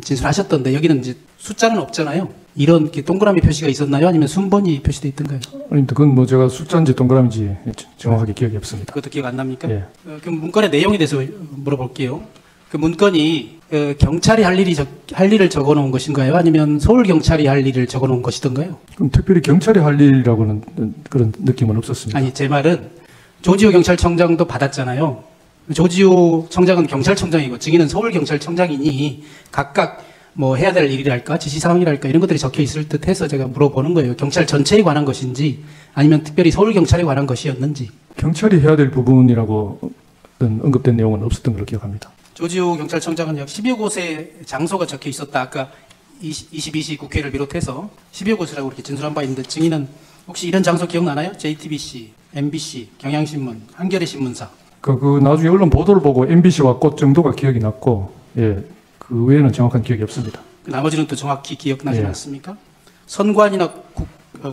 진술하셨던데 여기는 이제 숫자는 없잖아요. 이런 이렇게 동그라미 표시가 있었나요? 아니면 순번이 표시되어 있던가요? 아닙니다. 그건 뭐 제가 숫자인지 동그라미인지 정확하게 기억이 없습니다. 그것도 기억 안 납니까? 예. 그 문건의 내용에 대해서 물어볼게요. 그 문건이 경찰이 할 일을 적어놓은 것인가요? 아니면 서울경찰이 할 일을 적어놓은 것이던가요? 그럼 특별히 경찰이 할 일이라고는 그런 느낌은 없었습니다. 아니 제 말은 조지호 경찰청장도 받았잖아요. 조지호 청장은 경찰청장이고 증인은 서울경찰청장이니 각각 뭐 해야 될 일이랄까 지시사항이랄까 이런 것들이 적혀 있을 듯해서 제가 물어보는 거예요. 경찰 전체에 관한 것인지 아니면 특별히 서울경찰에 관한 것이었는지. 경찰이 해야 될 부분이라고 어떤 언급된 내용은 없었던 걸로 기억합니다. 조지호 경찰청장은 약 10여 곳의 장소가 적혀 있었다. 아까 22시 국회를 비롯해서 10여 곳이라고 이렇게 진술한 바 있는데 증인은 혹시 이런 장소 기억나나요? JTBC, MBC, 경향신문, 한겨레 신문사. 그 나중에 언론 보도를 보고 MBC와 꽃 정도가 기억이 났고, 예, 그 외에는 정확한 기억이 없습니다. 나머지는 또 정확히 기억나지 예. 않습니까? 선관이나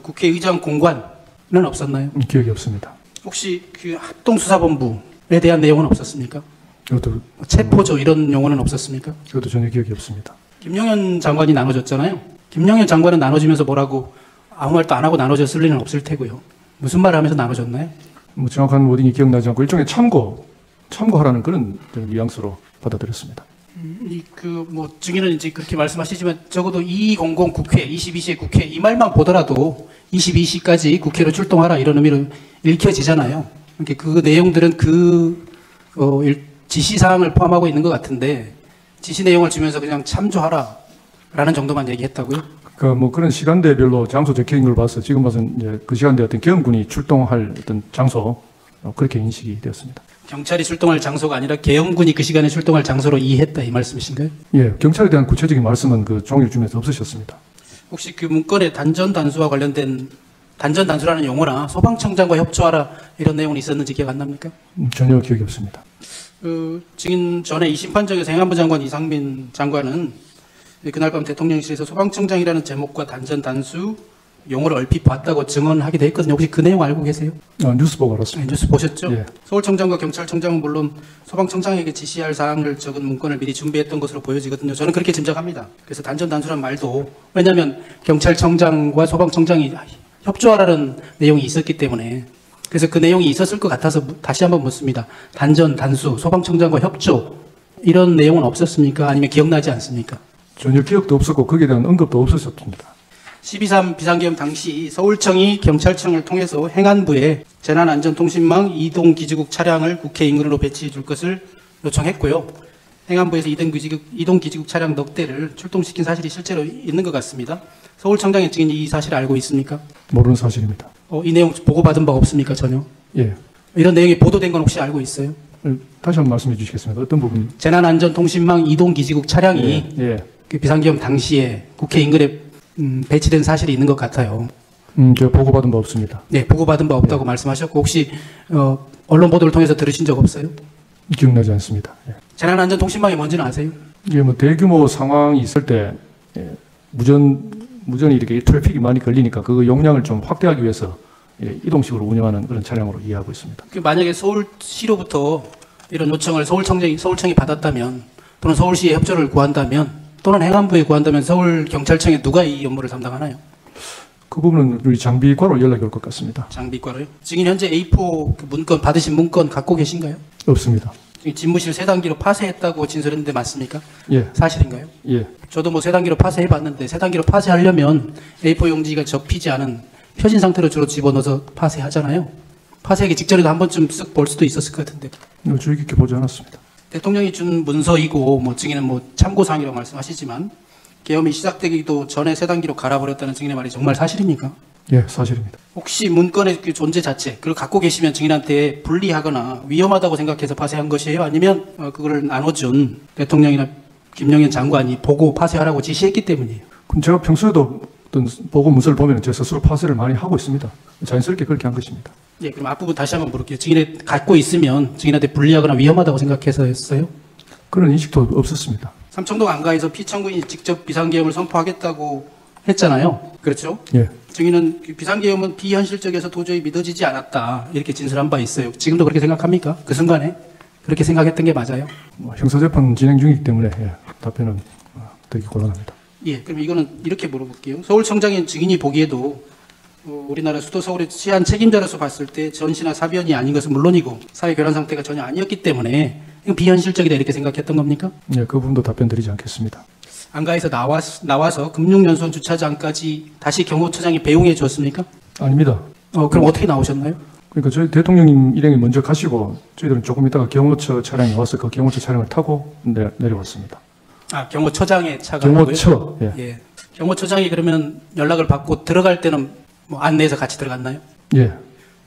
국회의장 공관은 없었나요? 기억이 없습니다. 혹시 그 합동수사본부에 대한 내용은 없었습니까? 이것도 체포조 이런 용어는 없었습니까? 이것도 전혀 기억이 없습니다. 김영현 장관이 나눠줬잖아요. 김영현 장관은 나눠주면서 뭐라고 아무 말도 안 하고 나눠줬을 리는 없을 테고요. 무슨 말을 하면서 나눠줬나요? 뭐 정확한 워딩이 기억나지 않고 일종의 참고하라는 그런 뉘앙스로 받아들였습니다. 뭐 증인은 이제 그렇게 말씀하시지만 적어도 200 국회, 22시의 국회 이 말만 보더라도 22시까지 국회로 출동하라 이런 의미로 읽혀지잖아요. 그러니까 그 내용들은 지시사항을 포함하고 있는 것 같은데 지시 내용을 주면서 그냥 참조하라라는 정도만 얘기했다고요? 그러니까 뭐 그런 시간대별로 장소 적혀 있는 걸 봐서 지금 봐서는 이제 그 시간대 어떤 계엄군이 출동할 어떤 장소 그렇게 인식이 되었습니다. 경찰이 출동할 장소가 아니라 계엄군이 그 시간에 출동할 장소로 이해했다 이 말씀이신가요? 예, 경찰에 대한 구체적인 말씀은 그 종일 주면서 없으셨습니다. 혹시 그 문건에 단전단수와 관련된 단전단수라는 용어나 소방청장과 협조하라 이런 내용이 있었는지 기억 안 납니까? 전혀 기억이 없습니다. 증인 전에 이 심판정에서 행안부 장관 이상민 장관은 그날 밤 대통령실에서 소방청장이라는 제목과 단전단수 용어를 얼핏 봤다고 증언하기도 했거든요. 혹시 그 내용 알고 계세요? 뉴스 보고 알았습니다. 뉴스 보셨죠? 예. 서울청장과 경찰청장은 물론 소방청장에게 지시할 사항을 적은 문건을 미리 준비했던 것으로 보여지거든요. 저는 그렇게 짐작합니다. 그래서 단전단수란 말도 왜냐하면 경찰청장과 소방청장이 협조하라는 내용이 있었기 때문에 그래서 그 내용이 있었을 것 같아서 다시 한번 묻습니다. 단전, 단수, 소방청장과 협조 이런 내용은 없었습니까? 아니면 기억나지 않습니까? 전혀 기억도 없었고 거기에 대한 언급도 없었습니다. 12.3 비상계엄 당시 서울청이 경찰청을 통해서 행안부에 재난안전통신망 이동기지국 차량을 국회 인근으로 배치해 줄 것을 요청했고요. 행안부에서 이동기지국 차량 넉 대를 출동시킨 사실이 실제로 있는 것 같습니다. 서울청장의 증인이 이 사실을 알고 있습니까? 모르는 사실입니다. 이 내용 보고받은 바 없습니까? 전혀? 예. 이런 내용이 보도된 건 혹시 알고 있어요? 다시 한번 말씀해 주시겠습니다. 어떤 부분? 재난안전통신망 이동기지국 차량이 예. 그 비상계엄 당시에 국회 인근에 배치된 사실이 있는 것 같아요. 제가 보고받은 바 없습니다. 네, 보고받은 바 없다고 말씀하셨고 혹시 언론 보도를 통해서 들으신 적 없어요? 기억나지 않습니다. 예. 재난안전통신망이 뭔지는 아세요? 이게 뭐 대규모 상황이 있을 때 무전이 이렇게 트래픽이 많이 걸리니까 그 용량을 좀 확대하기 위해서 이동식으로 운영하는 그런 차량으로 이해하고 있습니다. 만약에 서울시로부터 이런 요청을 서울청이 받았다면 또는 서울시의 협조를 구한다면 또는 행안부에 구한다면 서울경찰청에 누가 이 업무를 담당하나요? 그 부분은 우리 장비과로 연락이 올 것 같습니다. 장비과로요? 증인 현재 A4 그 문건 받으신 문건 갖고 계신가요? 없습니다. 집무실 세 단계로 파쇄했다고 진술했는데 맞습니까? 예. 사실인가요? 예. 저도 뭐 세 단계로 파쇄해봤는데 세 단계로 파쇄하려면 A4 용지가 접히지 않은 펴진 상태로 주로 집어넣어서 파쇄하잖아요. 파쇄하기 직전에도 한 번쯤 쓱 볼 수도 있었을 것 같은데. 주의 깊게 보지 않았습니다. 대통령이 준 문서이고 뭐 증인은 뭐 참고사항이라고 말씀하시지만 계엄이 시작되기도 전에 세 단계로 갈아버렸다는 증인의 말이 정말 사실입니까? 예, 사실입니다. 혹시 문건의 그 존재 자체 그걸 갖고 계시면 증인한테 불리하거나 위험하다고 생각해서 파쇄한 것이에요? 아니면 그걸 나눠준 대통령이나 김영현 장관이 보고 파쇄하라고 지시했기 때문이에요? 그럼 제가 평소에도 어떤 보고 문서를 보면 제 스스로 파쇄를 많이 하고 있습니다. 자연스럽게 그렇게 한 것입니다. 예, 그럼 앞부분 다시 한번 물을게요. 증인이 갖고 있으면 증인한테 불리하거나 위험하다고 생각해서 했어요? 그런 인식도 없었습니다. 삼청동 안가에서 피청구인이 직접 비상계엄을 선포하겠다고 했잖아요. 그렇죠? 예. 증인은 비상계엄은 비현실적이어서 도저히 믿어지지 않았다. 이렇게 진술한 바 있어요. 지금도 그렇게 생각합니까? 그 순간에? 그렇게 생각했던 게 맞아요? 형사재판 진행 중이기 때문에 답변은 되게 곤란합니다. 예, 그럼 이거는 이렇게 물어볼게요. 서울청장인 증인이 보기에도 우리나라 수도 서울의 치안 책임자로서 봤을 때 전시나 사변이 아닌 것은 물론이고 사회 교란 상태가 전혀 아니었기 때문에 이건 비현실적이다 이렇게 생각했던 겁니까? 예, 그 부분도 답변 드리지 않겠습니다. 안가에서 나와서 금융연수원 주차장까지 다시 경호처장이 배웅해 줬습니까? 아닙니다. 그럼 어떻게 나오셨나요? 그러니까 저희 대통령님 일행이 먼저 가시고 저희들은 조금 있다가 경호처 차량이 와서 그 경호처 차량을 타고 내려왔습니다. 아, 경호처장의 차가 아니고요? 경호처. 예. 예. 경호처장이 그러면 연락을 받고 들어갈 때는 뭐 안내해서 같이 들어갔나요? 예.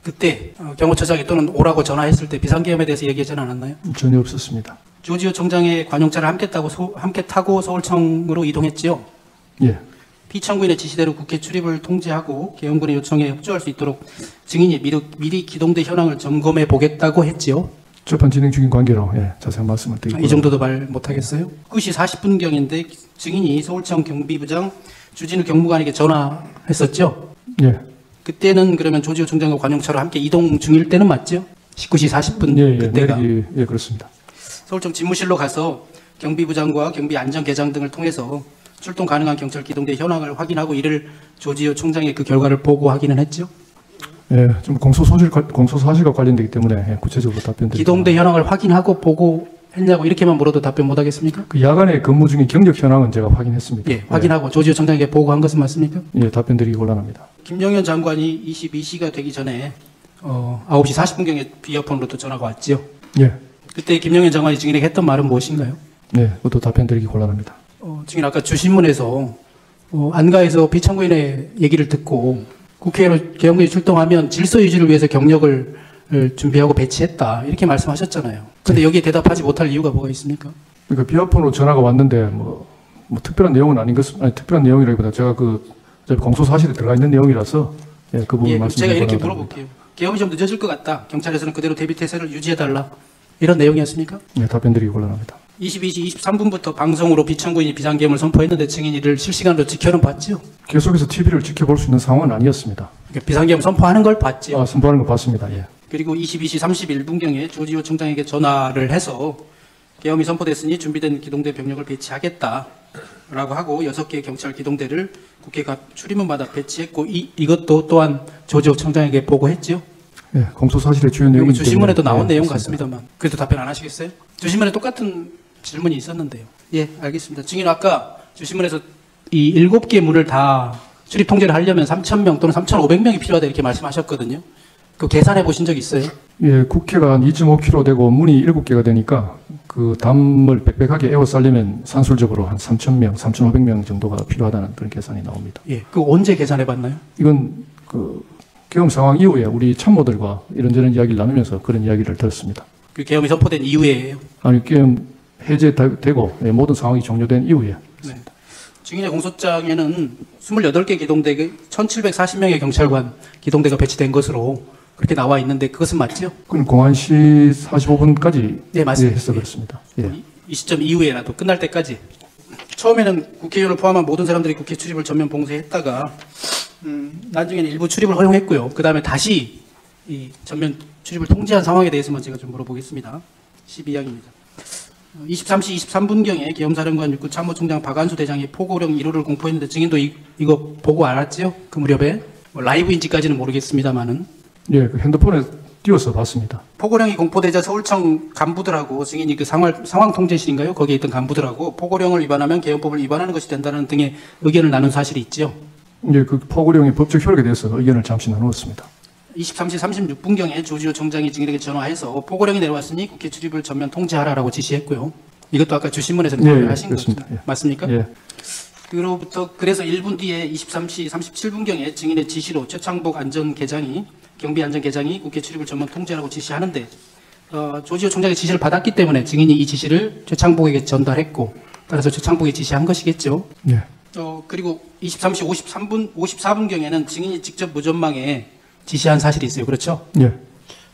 그때 경호처장이 또는 오라고 전화했을 때 비상계엄에 대해서 얘기하지는 않았나요? 전혀 없었습니다. 조지호 총장의 관용차를 함께 타고 서울청으로 이동했지요. 예. 피청구인의 지시대로 국회 출입을 통제하고 계엄군의 요청에 협조할 수 있도록 증인이 미리 기동대 현황을 점검해 보겠다고 했지요. 재판 진행 중인 관계로 자세한 말씀을 드리고 이 정도도 말 못하겠어요? 9시 40분경인데 증인이 서울청 경비부장 주진우 경무관에게 전화했었죠. 예. 그때는 그러면 조지호 총장과 관용차로 함께 이동 중일 때는 맞죠? 19시 40분 예, 그때가 예, 그렇습니다. 서울청 집무실로 가서 경비부장과 경비안전계장 등을 통해서 출동 가능한 경찰 기동대 현황을 확인하고 이를 조지호 총장의 그 결과를 보고하기는 했죠. 예, 좀 공소사실과 관련되기 때문에 구체적으로 답변드립니다. 기동대 현황을 확인하고 보고했냐고 이렇게만 물어도 답변 못 하겠습니까? 그 야간에 근무 중인 경력 현황은 제가 확인했습니다. 예, 확인하고 조지호 총장에게 보고한 것은 맞습니까? 예, 답변드리기 곤란합니다. 김영현 장관이 22시가 되기 전에 9시 40분경에 비아폰으로 또 전화가 왔지요. 예, 그때 김영현 장관이 증인에게 했던 말은 무엇인가요? 네, 그것도 답변드리기 곤란합니다. 증인 아까 주신문에서 안가에서 피청구인의 얘기를 듣고 국회로 계엄군이 출동하면 질서 유지를 위해서 경력을 준비하고 배치했다 이렇게 말씀하셨잖아요. 근데 여기에 대답하지 못할 이유가 뭐가 있습니까? 그러니까 비아폰으로 전화가 왔는데 뭐 특별한 내용은 아닌 것은 아니 특별한 내용이라기보다 제가 저희 공소사실에 들어가 있는 내용이라서 그 부분 예, 말씀 제가 이렇게 물어볼게요. 계엄이 좀 늦어질 것 같다. 경찰에서는 그대로 대비 태세를 유지해달라. 이런 내용이었습니까? 예, 답변드리기 곤란합니다. 22시 23분부터 방송으로 비청구인이 비상계엄을 선포했는데 증인이 이를 실시간으로 지켜는 봤죠? 계속해서 TV를 지켜볼 수 있는 상황은 아니었습니다. 그러니까 비상계엄 선포하는 걸 봤죠? 선포하는 거 봤습니다. 예. 그리고 22시 31분경에 조지호 총장에게 전화를 해서 계엄이 선포됐으니 준비된 기동대 병력을 배치하겠다라고 하고 6개의 경찰 기동대를 국회 각 출입문마다 배치했고 이것도 또한 조지호 총장에게 보고했죠. 예, 공소사실의 주요 내용이 주신문에도 나온 내용 그렇습니다. 같습니다만 그래도 답변 안 하시겠어요? 주신문에 똑같은 질문이 있었는데요. 예, 알겠습니다. 증인 아까 주신문에서 이 7개 문을 다 출입 통제를 하려면 3,000명 또는 3,500명이 필요하다 이렇게 말씀하셨거든요. 그 계산해 보신 적 있어요? 예, 국회가 한 2.5km 되고 문이 7개가 되니까 그 담을 빽빽하게 에워싸려면 산술적으로 한 3,000명, 3,500명 정도가 필요하다는 그런 계산이 나옵니다. 예, 그 언제 계산해 봤나요? 이건 계엄 상황 이후에 우리 참모들과 이런저런 이야기를 나누면서 그런 이야기를 들었습니다. 그 계엄이 선포된 이후에예요. 아니, 계엄 해제되고 모든 상황이 종료된 이후에. 네. 증인의 공소장에는 28개 기동대 1,740명의 경찰관 기동대가 배치된 것으로 그렇게 나와 있는데 그것은 맞죠? 그건 공안시 45분까지 네, 맞습니다. 해서 그렇습니다. 예. 이 시점 이후에라도 끝날 때까지. 처음에는 국회의원을 포함한 모든 사람들이 국회 출입을 전면 봉쇄했다가 나중에는 일부 출입을 허용했고요. 그 다음에 다시 이 전면 출입을 통제한 상황에 대해서만 제가 좀 물어보겠습니다. 12항입니다. 23시 23분경에 계엄사령관 육군 참모총장 박안수 대장이 포고령 1호를 공포했는데 증인도 이거 보고 알았지요? 그 무렵에 뭐 라이브인지까지는 모르겠습니다만은 예, 그 핸드폰에 띄워서 봤습니다. 포고령이 공포되자 서울청 간부들하고 증인이 그 상황 통제실인가요? 거기에 있던 간부들하고 포고령을 위반하면 계엄법을 위반하는 것이 된다는 등의 의견을 나눈 사실이 있죠. 예, 그 포고령의 법적 효력에 대해서 의견을 잠시 나누었습니다. 23시 36분경에 조지호 총장이 증인에게 전화해서 포고령이 내려왔으니 국회 출입을 전면 통제하라라고 지시했고요. 이것도 아까 주신문에서는 예, 하신 그렇습니다. 거죠. 예. 맞습니까? 예. 그래서 1분 뒤에 23시 37분경에 증인의 지시로 최창복 안전계장이 경비안전계장이 국회 출입을 전면 통제하라고 지시하는데 조지호 총장의 지시를 받았기 때문에 증인이 이 지시를 최창복에게 전달했고 따라서 최창복이 지시한 것이겠죠. 예. 그리고 23시 54분경에는 증인이 직접 무전망에 지시한 사실이 있어요. 그렇죠? 예.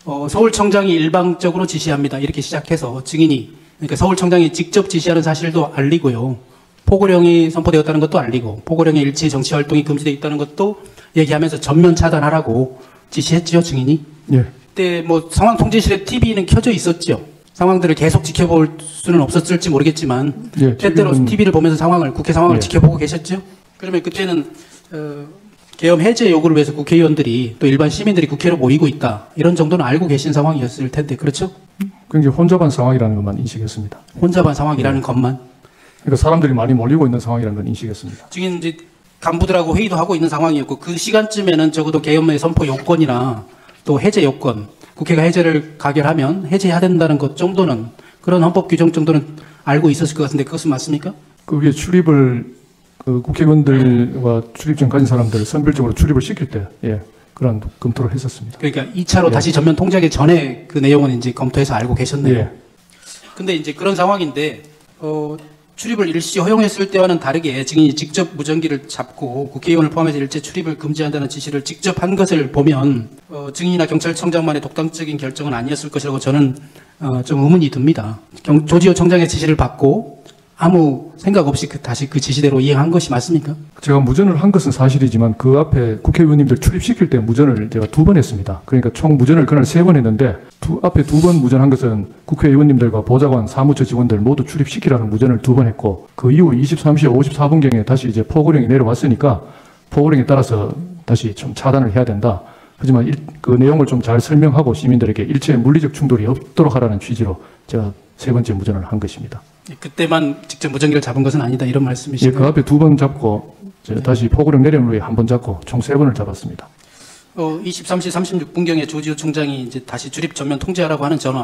서울청장이 일방적으로 지시합니다. 이렇게 시작해서 증인이 그러니까 서울청장이 직접 지시하는 사실도 알리고요. 포고령이 선포되었다는 것도 알리고 포고령의 일치 정치활동이 금지되어 있다는 것도 얘기하면서 전면 차단하라고 지시했지요. 증인이. 예. 그때 뭐 상황 통제실에 TV는 켜져 있었죠. 상황들을 계속 지켜볼 수는 없었을지 모르겠지만 예, 때때로 TV를 보면서 국회 상황을 예. 지켜보고 계셨죠. 그러면 그때는 계엄 해제 요구를 위해서 국회의원들이 또 일반 시민들이 국회로 모이고 있다. 이런 정도는 알고 계신 상황이었을 텐데 그렇죠? 굉장히 혼잡한 상황이라는 것만 인식했습니다. 혼잡한 상황이라는 것만. 그러니까 사람들이 많이 몰리고 있는 상황이라는 걸 인식했습니다. 지금 이제 간부들하고 회의도 하고 있는 상황이었고 그 시간쯤에는 적어도 계엄의 선포 요건이나 또 해제 요건, 국회가 해제를 가결하면 해제해야 된다는 것 정도는 그런 헌법 규정 정도는 알고 있었을 것 같은데 그것은 맞습니까? 그게 출입을 국회의원들과 출입증 가진 사람들 선별적으로 출입을 시킬 때 그런 검토를 했었습니다. 그러니까 2차로 다시 전면 통제하기 전에 그 내용은 이제 검토해서 알고 계셨네요. 예. 근데 이제 그런 상황인데 출입을 일시 허용했을 때와는 다르게 증인이 직접 무전기를 잡고 국회의원을 포함해서 일제 출입을 금지한다는 지시를 직접 한 것을 보면 증인이나 경찰청장만의 독단적인 결정은 아니었을 것이라고 저는 좀 의문이 듭니다. 조지호 청장의 지시를 받고 아무 생각 없이 다시 그 지시대로 이행한 것이 맞습니까? 제가 무전을 한 것은 사실이지만 그 앞에 국회의원님들 출입시킬 때 무전을 제가 2번 했습니다. 그러니까 총 무전을 그날 3번 했는데 앞에 2번 무전한 것은 국회의원님들과 보좌관, 사무처 직원들 모두 출입시키라는 무전을 2번 했고 그 이후 23시 54분경에 다시 이제 포고령이 내려왔으니까 포고령에 따라서 다시 좀 차단을 해야 된다. 하지만 그 내용을 좀 잘 설명하고 시민들에게 일체의 물리적 충돌이 없도록 하라는 취지로 제가 3번째 무전을 한 것입니다. 그때만 직접 무전기를 잡은 것은 아니다 이런 말씀이시죠? 예, 그 앞에 2번 잡고 다시 포고령 내려온 후에 1번 잡고 총 3번을 잡았습니다. 23시 36분경에 조지호 총장이 이제 다시 출입 전면 통제하라고 하는 전화,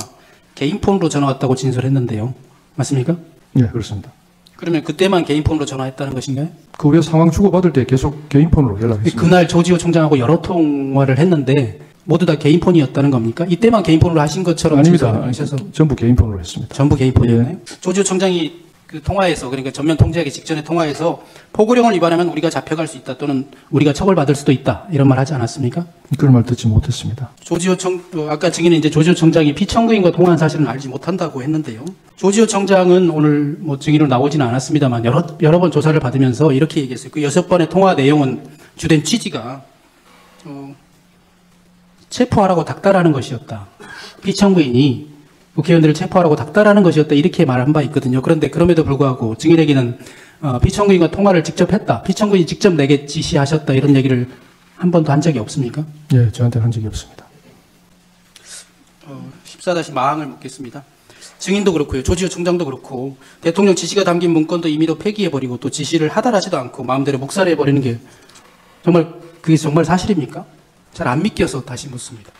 개인 폰으로 전화 왔다고 진술했는데요. 맞습니까? 예, 그렇습니다. 그러면 그때만 개인 폰으로 전화했다는 것인가요? 그 후에 상황 주고받을 때 계속 개인 폰으로 연락했습니다. 그날 조지호 총장하고 여러 통화를 했는데 모두 다 개인 폰이었다는 겁니까? 이때만 개인 폰으로 하신 것처럼 아닙니다. 진술하셔서 전부 개인 폰으로 했습니다. 전부 개인 폰이었나요? 조지호 총장이 그 통화에서 그러니까 전면 통제하기 직전에 통화에서 포고령을 위반하면 우리가 잡혀갈 수 있다 또는 우리가 처벌받을 수도 있다 이런 말 하지 않았습니까? 그런 말 듣지 못했습니다. 아까 증인은 이제 조지호 청장이 피청구인과 통화한 사실은 알지 못한다고 했는데요. 조지호 청장은 오늘 뭐 증인으로 나오지는 않았습니다만 여러 번 조사를 받으면서 이렇게 얘기했어요. 그 6번의 통화 내용은 주된 취지가 체포하라고 닥달하는 것이었다. 피청구인이 국회의원들을 체포하라고 닥달하는 것이었다. 이렇게 말한 바 있거든요. 그런데 그럼에도 불구하고 증인에게는 피청구인과 통화를 직접 했다. 피청구인이 직접 내게 지시하셨다. 이런 얘기를 한 번도 한 적이 없습니까? 예, 저한테 한 적이 없습니다. 14다시 마항을 묻겠습니다. 증인도 그렇고요. 조지호 총장도 그렇고 대통령 지시가 담긴 문건도 임의로 폐기해버리고 또 지시를 하달하지도 않고 마음대로 묵살해버리는 게 그게 정말 사실입니까? 잘 안 믿겨서 다시 묻습니다.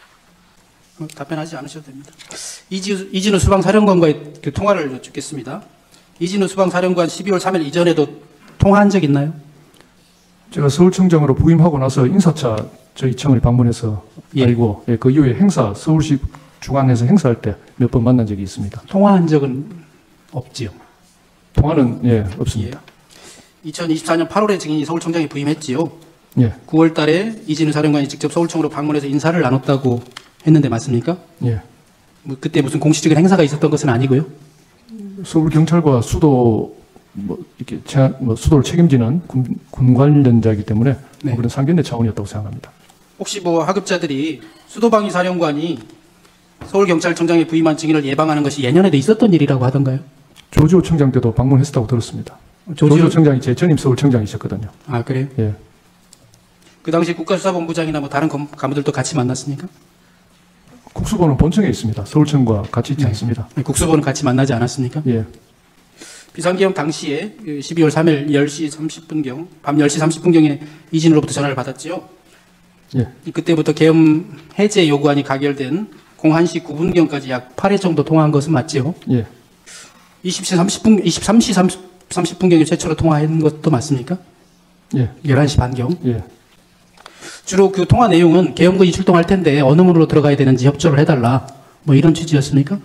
답변하지 않으셔도 됩니다. 이진우 수방사령관과의 그 통화를 여쭙겠습니다. 이진우 수방사령관 12월 3일 이전에도 통화한 적 있나요? 제가 서울청장으로 부임하고 나서 인사차 저희 청을 방문해서 알고 그 이후에 서울시 주관에서 행사할 때 몇 번 만난 적이 있습니다. 통화한 적은 없지요. 통화는 없습니다. 2024년 8월에 증인이 서울청장에 부임했지요. 예. 9월 달에 이진우 사령관이 직접 서울청으로 방문해서 인사를 나눴다고 했는데 맞습니까? 예. 그때 무슨 공식적인 행사가 있었던 것은 아니고요. 서울 경찰과 수도 수도를 책임지는 군 관련자이기 때문에 네. 그런 상견례 차원이었다고 생각합니다. 혹시 하급자들이 수도방위 사령관이 서울경찰청장에 부임한 증인을 예방하는 것이 예년에도 있었던 일이라고 하던가요? 조지호 청장 때도 방문했다고 들었습니다. 조지호 청장이 제 전임 서울청장이셨거든요. 아, 그래요? 예. 그 당시 국가수사본부장이나 다른 가무들도 같이 만났습니까? 국수본은 본청에 있습니다. 서울청과 같이 있지 않습니다. 국수본은 같이 만나지 않았습니까? 예. 비상계엄 당시에 12월 3일 10시 30분경, 밤 10시 30분경에 이진우로부터 전화를 받았지요. 예. 그때부터 계엄 해제 요구안이 가결된 01시 9분경까지 약 8회 정도 통화한 것은 맞지요? 예. 23시 30분경에 최초로 통화한 것도 맞습니까? 예. 11시 반경. 예. 주로 그 통화 내용은 계엄군이 출동할 텐데 어느 문으로 들어가야 되는지 협조를 해달라. 이런 취지였습니까?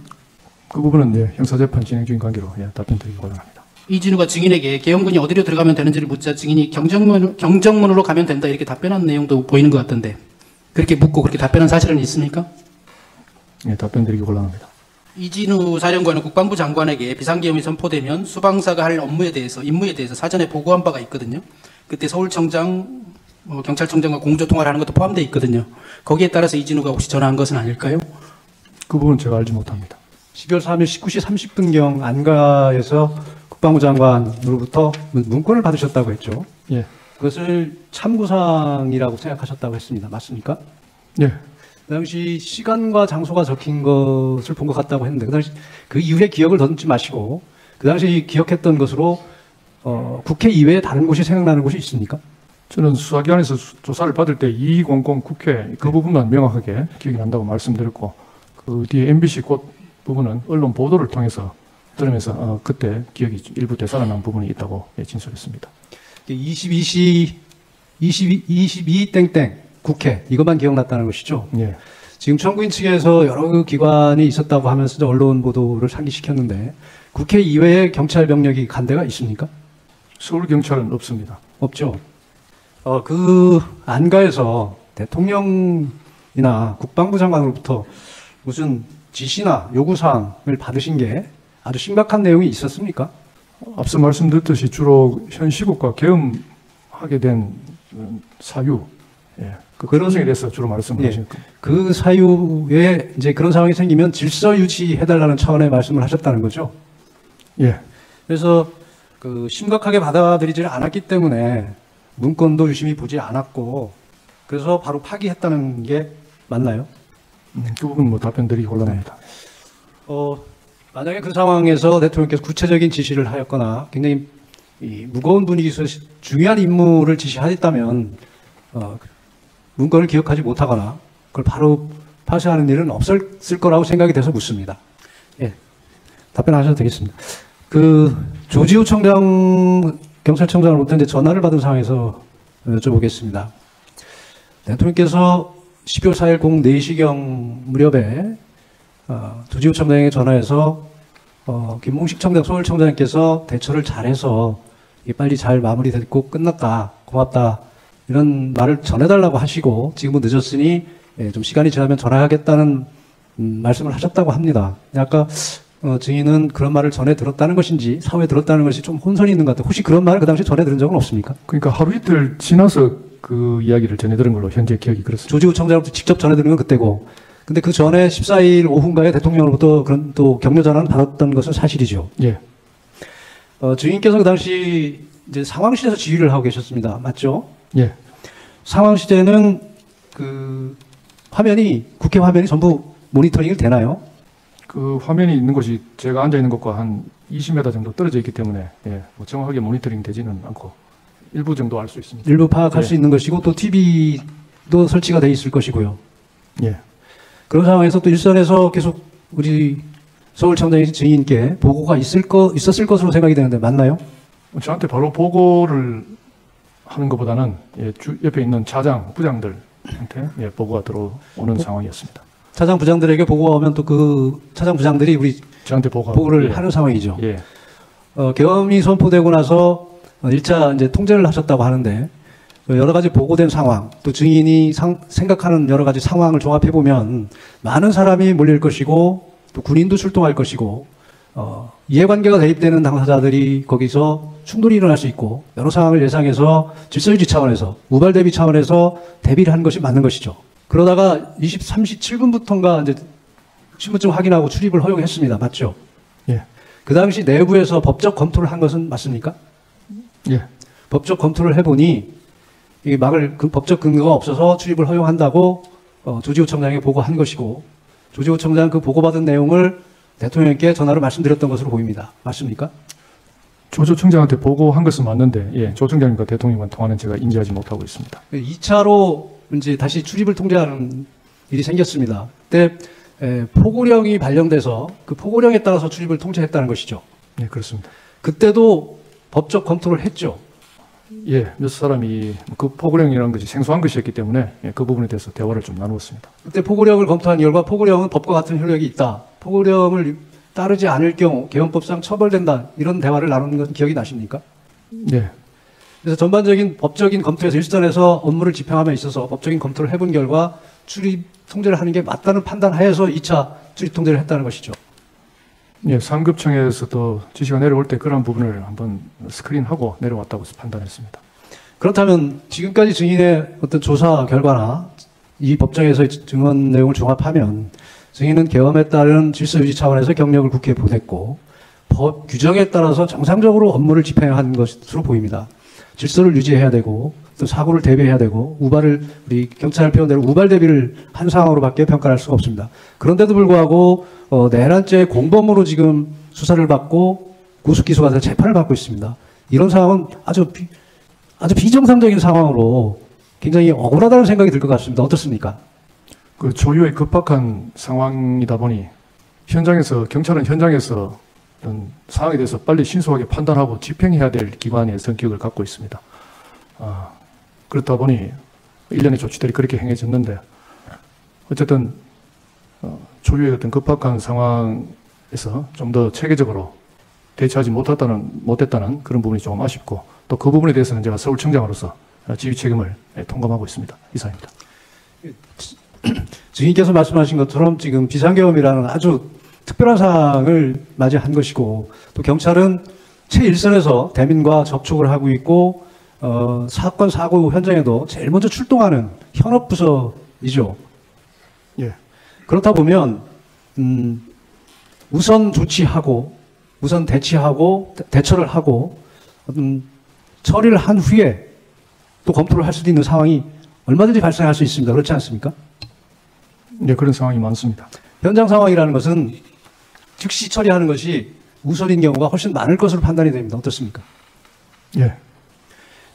그 부분은 형사재판 진행 중인 관계로 답변드리기 곤란합니다. 이진우가 증인에게 계엄군이 어디로 들어가면 되는지를 묻자 증인이 경정문으로 가면 된다 이렇게 답변한 내용도 보이는 것 같던데 그렇게 묻고 그렇게 답변한 사실은 있습니까? 예, 답변드리기 곤란합니다. 이진우 사령관은 국방부 장관에게 비상계엄이 선포되면 수방사가 할 임무에 대해서 사전에 보고한 바가 있거든요. 그때 서울청장, 경찰청장과 공조통화를 하는 것도 포함되어 있거든요. 거기에 따라서 이진우가 혹시 전화한 것은 아닐까요? 그 부분은 제가 알지 못합니다. 12월 3일 19시 30분경 안가에서 국방부 장관으로부터 문건을 받으셨다고 했죠. 예. 그것을 참고사항이라고 생각하셨다고 했습니다. 맞습니까? 예. 그 당시 시간과 장소가 적힌 것을 본 것 같다고 했는데 그 당시 그 이후에 기억을 더듬지 마시고 그 당시 기억했던 것으로 국회 이외에 다른 곳이 생각나는 곳이 있습니까? 저는 수사기관에서 조사를 받을 때 2200 국회 그 부분만 명확하게 기억이 난다고 말씀드렸고 그 뒤에 MBC 꽃 부분은 언론 보도를 통해서 들으면서 그때 기억이 일부 되살아난 부분이 있다고 진술했습니다. 22땡땡 국회 이것만 기억났다는 것이죠. 예. 지금 청구인 측에서 여러 기관이 있었다고 하면서 언론 보도를 상기시켰는데 국회 이외에 경찰 병력이 간 데가 있습니까? 서울 경찰은 없습니다. 없죠. 그 안가에서 대통령이나 국방부 장관으로부터 무슨 지시나 요구사항을 받으신 게 아주 심각한 내용이 있었습니까? 앞서 말씀드렸듯이 주로 현 시국과 계엄하게 된 사유, 그 그런성에 대해서 주로 말씀을 하신 겁니다. 그 사유에 이제 그런 상황이 생기면 질서 유지해달라는 차원의 말씀을 하셨다는 거죠. 예. 그래서 그 심각하게 받아들이지 않았기 때문에 문건도 유심히 보지 않았고 그래서 바로 파기했다는 게 맞나요? 그 부분 뭐 답변 드리기 곤란합니다. 만약에 그 상황에서 대통령께서 구체적인 지시를 하였거나 굉장히 이 무거운 분위기에서 중요한 임무를 지시하였다면 문건을 기억하지 못하거나 그걸 바로 파쇄하는 일은 없었을 거라고 생각이 돼서 묻습니다. 예, 답변하셔도 되겠습니다. 그 조지호 청장 경찰청장으로부터 이제 전화를 받은 상황에서 여쭤보겠습니다. 대통령께서 12월 4일 04시경 무렵에 조지호 청장에게 전화해서 김몽식 청장 서울청장님께서 대처를 잘해서 이게 빨리 잘 마무리됐고 끝났다 고맙다 이런 말을 전해달라고 하시고 지금은 늦었으니 좀 시간이 지나면 전화하겠다는 말씀을 하셨다고 합니다. 아까 증인은 그런 말을 전해 들었다는 것인지 사후에 들었다는 것이 좀 혼선이 있는 것 같아요. 혹시 그런 말을 그 당시에 전해 들은 적은 없습니까? 그러니까 하루 이틀 지나서 그 이야기를 전해 들은 걸로 현재 기억이 그렇습니다. 조지호 청장으로부터 직접 전해 들은 건 그때고 근데 그 전에 14일 오후인가에 대통령으로부터 그런 또 격려 전화를 받았던 것은 사실이죠. 예. 증인께서 그 당시 이제 상황실에서 지휘를 하고 계셨습니다. 맞죠? 예. 상황실에는 그 화면이 국회 화면이 전부 모니터링이 되나요? 그 화면이 있는 곳이 제가 앉아 있는 것과 한 20m 정도 떨어져 있기 때문에 뭐 정확하게 모니터링 되지는 않고 일부 정도 알 수 있습니다. 일부 파악할 예. 수 있는 것이고 또 TV도 설치가 돼 있을 것이고요. 예. 그런 상황에서 또 일선에서 계속 우리 서울청장의 증인께 보고가 있었을 것으로 생각이 되는데 맞나요? 저한테 바로 보고를 하는 것보다는 옆에 있는 차장, 부장들한테 보고가 들어오는 상황이었습니다. 차장 부장들에게 보고가 오면 또 그 차장 부장들이 우리 저한테 보고를 하는 상황이죠. 예. 계엄이 선포되고 나서 1차 이제 통제를 하셨다고 하는데 여러 가지 보고된 상황, 또 증인이 생각하는 여러 가지 상황을 종합해 보면 많은 사람이 몰릴 것이고 또 군인도 출동할 것이고 이해관계가 대입되는 당사자들이 거기서 충돌이 일어날 수 있고 여러 상황을 예상해서 질서유지 차원에서 우발 대비 차원에서 대비를 한 것이 맞는 것이죠. 그러다가 23시 7분부터인가 이제 신분증 확인하고 출입을 허용했습니다. 맞죠? 예. 그 당시 내부에서 법적 검토를 한 것은 맞습니까? 예. 법적 검토를 해보니 이게 막을 그 법적 근거가 없어서 출입을 허용한다고 조지호 청장에게 보고한 것이고 조지호 청장 그 보고받은 내용을 대통령께 전화로 말씀드렸던 것으로 보입니다. 맞습니까? 조 청장한테 보고한 것은 맞는데 조 청장님과 대통령과 통화는 제가 인지하지 못하고 있습니다. 2차로 이제 다시 출입을 통제하는 일이 생겼습니다. 그때 포고령이 발령돼서 그 포고령에 따라서 출입을 통제했다는 것이죠. 네, 그렇습니다. 그때도 법적 검토를 했죠. 예, 몇 사람이 그 포고령이라는 것이 생소한 것이었기 때문에 그 부분에 대해서 대화를 좀 나누었습니다. 그때 포고령을 검토한 결과 포고령은 법과 같은 효력이 있다. 포고령을 따르지 않을 경우 계엄법상 처벌된다. 이런 대화를 나눈 건 기억이 나십니까? 네. 그래서 전반적인 법적인 검토에서 일선에서 업무를 집행함에 있어서 법적인 검토를 해본 결과 출입 통제를 하는 게 맞다는 판단하에서 2차 출입 통제를 했다는 것이죠. 예, 상급청에서도 지시가 내려올 때 그런 부분을 한번 스크린하고 내려왔다고 판단했습니다. 그렇다면 지금까지 증인의 어떤 조사 결과나 이 법정에서의 증언 내용을 종합하면 증인은 계엄에 따른 질서 유지 차원에서 경력을 국회에 보냈고 법 규정에 따라서 정상적으로 업무를 집행한 것으로 보입니다. 질서를 유지해야 되고 또 사고를 대비해야 되고 우발을 우리 경찰 표현대로 우발 대비를 한 상황으로밖에 평가할 수가 없습니다. 그런데도 불구하고 내란죄 공범으로 지금 수사를 받고 구속 기소가 돼서 재판을 받고 있습니다. 이런 상황은 아주 아주 비정상적인 상황으로 굉장히 억울하다는 생각이 들 것 같습니다. 어떻습니까? 그 조유의 급박한 상황이다 보니 경찰은 현장에서 이런 상황에 대해서 빨리 신속하게 판단하고 집행해야 될 기관의 성격을 갖고 있습니다. 그렇다 보니 일련의 조치들이 그렇게 행해졌는데 어쨌든 조유의 어떤 급박한 상황에서 좀 더 체계적으로 대처하지 못했다는 그런 부분이 조금 아쉽고 또 그 부분에 대해서는 제가 서울청장으로서 지휘 책임을 통감하고 있습니다. 이상입니다. 증인께서 말씀하신 것처럼 지금 비상계엄이라는 아주 특별한 상황을 맞이한 것이고 또 경찰은 최일선에서 대민과 접촉을 하고 있고 사건 사고 현장에도 제일 먼저 출동하는 현업부서이죠. 예. 그렇다 보면 우선 조치하고 우선 대치하고 대처를 하고 처리를 한 후에 또 검토를 할 수도 있는 상황이 얼마든지 발생할 수 있습니다. 그렇지 않습니까? 네, 그런 상황이 많습니다. 현장 상황이라는 것은 즉시 처리하는 것이 우선인 경우가 훨씬 많을 것으로 판단이 됩니다. 어떻습니까? 예.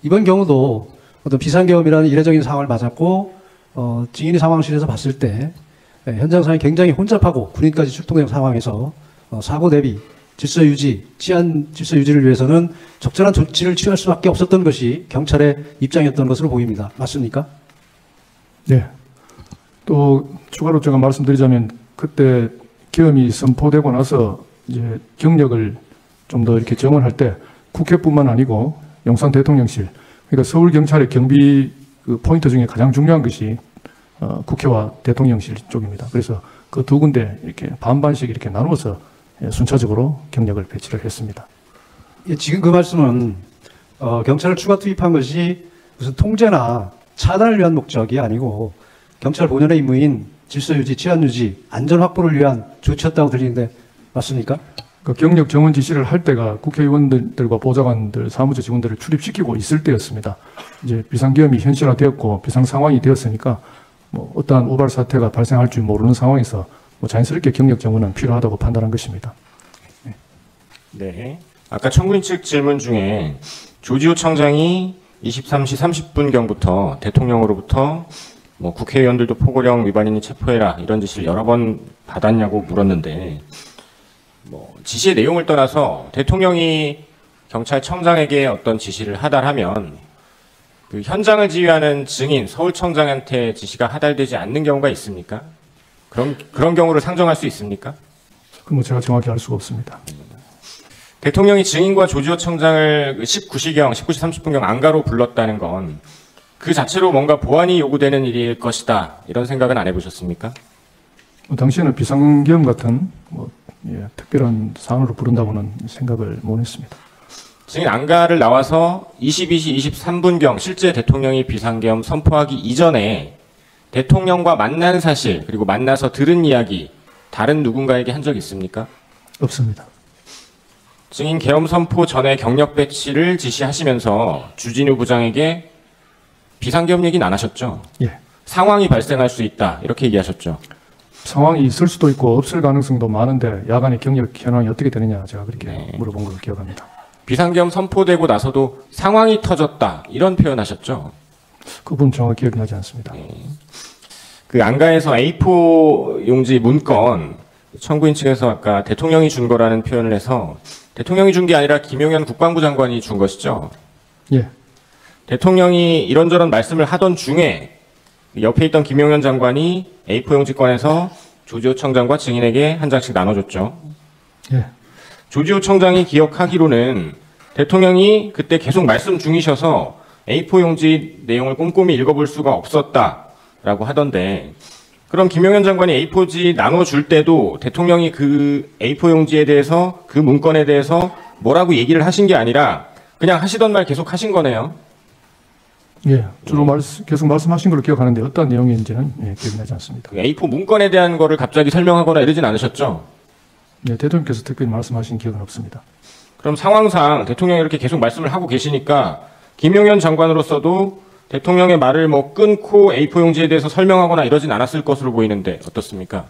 이번 경우도 어떤 비상계엄이라는 이례적인 상황을 맞았고 증인이 상황실에서 봤을 때 현장 상황이 굉장히 혼잡하고 군인까지 출동된 상황에서 사고 대비 질서 유지, 치안 질서 유지를 위해서는 적절한 조치를 취할 수밖에 없었던 것이 경찰의 입장이었던 것으로 보입니다. 맞습니까? 네. 또 추가로 제가 말씀드리자면 그때 계엄이 선포되고 나서 이제 경력을 좀 더 이렇게 정원할 때 국회뿐만 아니고 용산 대통령실, 그러니까 서울 경찰의 경비 그 포인트 중에 가장 중요한 것이 국회와 대통령실 쪽입니다. 그래서 그 두 군데 이렇게 반반씩 이렇게 나누어서 순차적으로 경력을 배치를 했습니다. 예, 지금 그 말씀은 경찰을 추가 투입한 것이 무슨 통제나 차단을 위한 목적이 아니고 경찰 본연의 임무인 질서 유지, 치안 유지, 안전 확보를 위한 조치였다고 들리는데 맞습니까? 그 경력 정원 지시를 할 때가 국회의원들과 보좌관들, 사무처 직원들을 출입시키고 있을 때였습니다. 이제 비상계엄이 현실화되었고 비상 상황이 되었으니까 뭐 어떠한 우발 사태가 발생할 줄 모르는 상황에서 뭐 자연스럽게 경력 정원은 필요하다고 판단한 것입니다. 네. 아까 청구인 측 질문 중에 조지호 청장이 23시 30분경부터 대통령으로부터 뭐 국회의원들도 포고령 위반이니 체포해라 이런 지시를 여러 번 받았냐고 물었는데 뭐 지시의 내용을 떠나서 대통령이 경찰청장에게 어떤 지시를 하달하면 그 현장을 지휘하는 증인 서울청장한테 지시가 하달되지 않는 경우가 있습니까? 그런 경우를 상정할 수 있습니까? 그뭐 제가 정확히 알 수가 없습니다. 대통령이 증인과 조지호 청장을 19시 30분경 안가로 불렀다는 건 그 자체로 뭔가 보완이 요구되는 일일 것이다 이런 생각은 안 해보셨습니까? 당시에는 비상계엄 같은 특별한 사안으로 부른다고는 생각을 못 했습니다. 증인 안가를 나와서 22시 23분경 실제 대통령이 비상계엄 선포하기 이전에 대통령과 만난 사실 그리고 만나서 들은 이야기 다른 누군가에게 한 적 있습니까? 없습니다. 증인 계엄 선포 전에 경력 배치를 지시하시면서 주진우 부장에게 비상계엄 얘기는 안 하셨죠? 예. 상황이 발생할 수 있다 이렇게 얘기하셨죠? 상황이 있을 수도 있고 없을 가능성도 많은데 야간의 경력 현황이 어떻게 되느냐 제가 그렇게 물어본 걸로 기억합니다. 비상계엄 선포되고 나서도 상황이 터졌다 이런 표현하셨죠? 그 부분 정확히 기억이 나지 않습니다. 그 안가에서 A4 용지 문건 청구인 측에서 아까 대통령이 준 거라는 표현을 해서 대통령이 준 게 아니라 김용현 국방부 장관이 준 것이죠? 예. 대통령이 이런저런 말씀을 하던 중에 옆에 있던 김용현 장관이 A4 용지 꺼내서 조지호 청장과 증인에게 한 장씩 나눠줬죠. 예. 조지호 청장이 기억하기로는 대통령이 그때 계속 말씀 중이셔서 A4 용지 내용을 꼼꼼히 읽어볼 수가 없었다라고 하던데 그럼 김용현 장관이 A4지 나눠줄 때도 대통령이 그 A4 용지에 대해서 그 문건에 대해서 뭐라고 얘기를 하신 게 아니라 그냥 하시던 말 계속 하신 거네요. 예, 주로 계속 말씀하신 걸로 기억하는데 어떤 내용인지는 기억이 나지 않습니다. A4 문건에 대한 거를 갑자기 설명하거나 이러진 않으셨죠? 네, 대통령께서 특별히 말씀하신 기억은 없습니다. 그럼 상황상 대통령이 이렇게 계속 말씀을 하고 계시니까 김용현 장관으로서도 대통령의 말을 뭐 끊고 A4 용지에 대해서 설명하거나 이러진 않았을 것으로 보이는데 어떻습니까?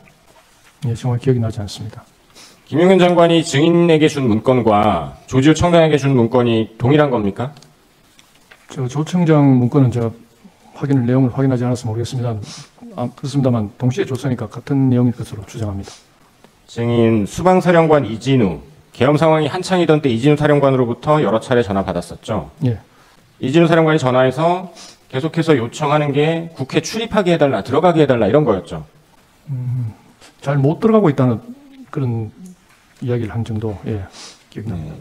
예, 정말 기억이 나지 않습니다. 김용현 장관이 증인에게 준 문건과 조지호 청장에게 준 문건이 동일한 겁니까? 저 조청장 문건은 제가 내용을 확인하지 않아서 모르겠습니다. 그렇습니다만 동시에 줬으니까 같은 내용일 것으로 추정합니다. 증인 수방사령관 이진우, 계엄 상황이 한창이던 때 이진우 사령관으로부터 여러 차례 전화 받았었죠. 예, 이진우 사령관이 전화해서 계속해서 요청하는 게 국회 출입하게 해달라, 들어가게 해달라 이런 거였죠. 잘 못 들어가고 있다는 그런 이야기를 한 정도 기억이 납니다.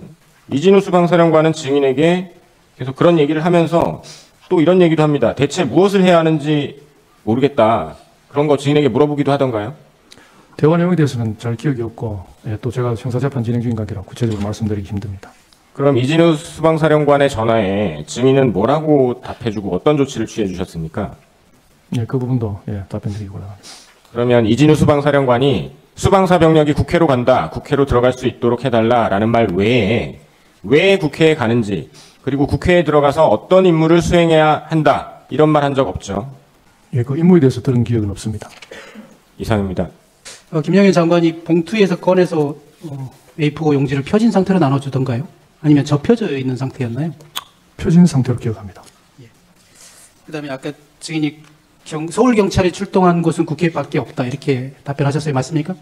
이진우 수방사령관은 증인에게 계속 그런 얘기를 하면서 또 이런 얘기도 합니다. 대체 무엇을 해야 하는지 모르겠다. 그런 거 증인에게 물어보기도 하던가요? 대화 내용에 대해서는 잘 기억이 없고 또 제가 형사재판 진행 중인 관계라 구체적으로 말씀드리기 힘듭니다. 그럼 이진우 수방사령관의 전화에 증인은 뭐라고 답해주고 어떤 조치를 취해주셨습니까? 그 부분도 답변드리기 곤란합니다. 그러면 이진우 수방사령관이 수방사 병력이 국회로 간다, 국회로 들어갈 수 있도록 해달라라는 말 외에 왜 국회에 가는지, 그리고 국회에 들어가서 어떤 임무를 수행해야 한다 이런 말 한 적 없죠? 그 임무에 대해서 들은 기억은 없습니다. 이상입니다. 김영현 장관이 봉투에서 꺼내서 A4 용지를 펴진 상태로 나눠주던가요? 아니면 접혀져 있는 상태였나요? 펴진 상태로 기억합니다. 그다음에 아까 증인이 서울경찰이 출동한 곳은 국회밖에 없다 이렇게 답변하셨어요. 맞습니까?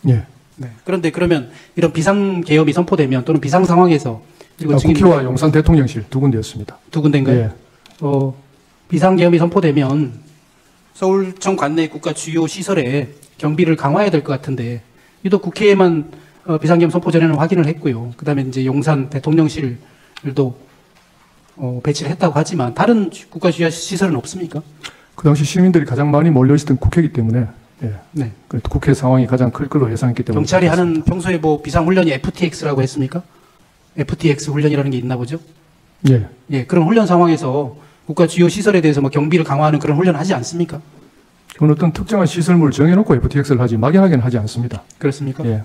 예. 네. 그런데 그러면 이런 비상계엄이 선포되면 또는 비상 상황에서 그리고 증인 국회와 용산 대통령실 두 군데였습니다. 두 군데인가요? 예. 비상계엄이 선포되면 서울청 관내 국가 주요 시설에 경비를 강화해야 될 것 같은데 유독 국회에만 비상계엄 선포 전에는 확인을 했고요. 그다음에 이제 용산 대통령실도 배치를 했다고 하지만 다른 국가 주요 시설은 없습니까? 그 당시 시민들이 가장 많이 몰려있었던 국회이기 때문에 네. 국회 상황이 가장 클 걸로 예상했기 때문에 경찰이 하는 평소에 뭐 비상훈련이 FTX라고 했습니까? FTX 훈련이라는 게 있나 보죠? 예. 그런 훈련 상황에서 국가 주요 시설에 대해서 뭐 경비를 강화하는 그런 훈련 하지 않습니까? 그건 어떤 특정한 시설물을 정해놓고 FTX를 하지 막연하게는 하지 않습니다. 그렇습니까? 예.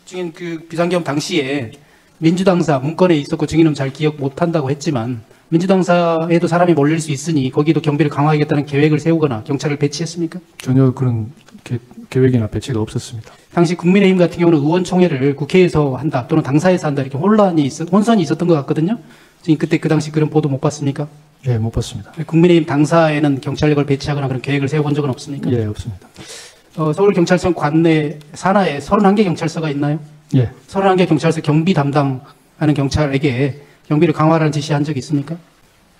증인 그 비상계엄 당시에 민주당사 문건에 있었고 증인은 잘 기억 못한다고 했지만 민주당사에도 사람이 몰릴 수 있으니 거기도 경비를 강화하겠다는 계획을 세우거나 경찰을 배치했습니까? 전혀 그런 계획이나 배치가 없었습니다. 당시 국민의힘 같은 경우는 의원총회를 국회에서 한다 또는 당사에서 한다 이렇게 혼선이 있었던 것 같거든요. 증인 그때 그 당시 그런 보도 못 봤습니까? 예, 못 봤습니다. 국민의힘 당사에는 경찰력을 배치하거나 그런 계획을 세워본 적은 없습니까? 예, 없습니다. 서울경찰청 관내 산하에 31개 경찰서가 있나요? 예. 31개 경찰서 경비 담당하는 경찰에게 경비를 강화하라는 지시한 적이 있습니까?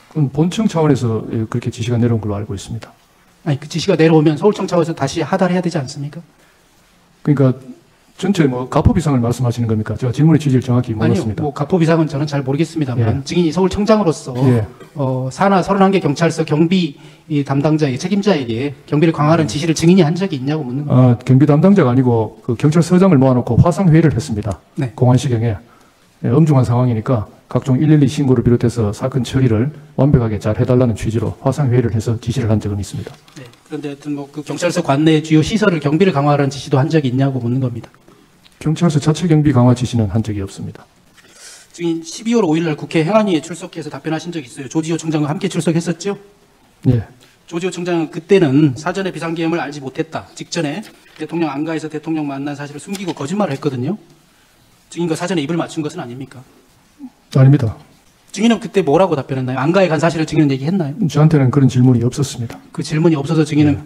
그건 본청 차원에서 그렇게 지시가 내려온 걸로 알고 있습니다. 아니 그 지시가 내려오면 서울청 차원에서 다시 하달해야 되지 않습니까? 그러니까 전체 가포 비상을 말씀하시는 겁니까? 제가 질문의 취지를 정확히 몰랐습니다. 아니요. 뭐 가포 비상은 저는 잘 모르겠습니다만 증인이 서울청장으로서 예. 산하 31개 경찰서 경비 담당자에게 책임자에게 경비를 강화하는 지시를 증인이 한 적이 있냐고 묻는 거예요. 경비 담당자가 아니고 그 경찰서장을 모아놓고 화상 회의를 했습니다. 네. 공안시경에 엄중한 상황이니까 각종 112 신고를 비롯해서 사건 처리를 완벽하게 잘 해달라는 취지로 화상 회의를 해서 지시를 한 적은 있습니다. 네. 그런데 하여튼 뭐 그 경찰서 관내 주요 시설을 경비를 강화하라는 지시도 한 적이 있냐고 묻는 겁니다. 경찰서 자체 경비 강화 지시는 한 적이 없습니다. 증인 12월 5일 날 국회 행안위에 출석해서 답변하신 적이 있어요. 조지호 총장과 함께 출석했었죠? 예. 조지호 총장은 그때는 사전에 비상계엄을 알지 못했다. 직전에 대통령 안가에서 대통령 만난 사실을 숨기고 거짓말을 했거든요. 증인과 사전에 입을 맞춘 것은 아닙니까? 아닙니다. 증인은 그때 뭐라고 답변했나요? 안가에 간 사실을 증인은 얘기했나요? 저한테는 그런 질문이 없었습니다. 그 질문이 없어서 증인은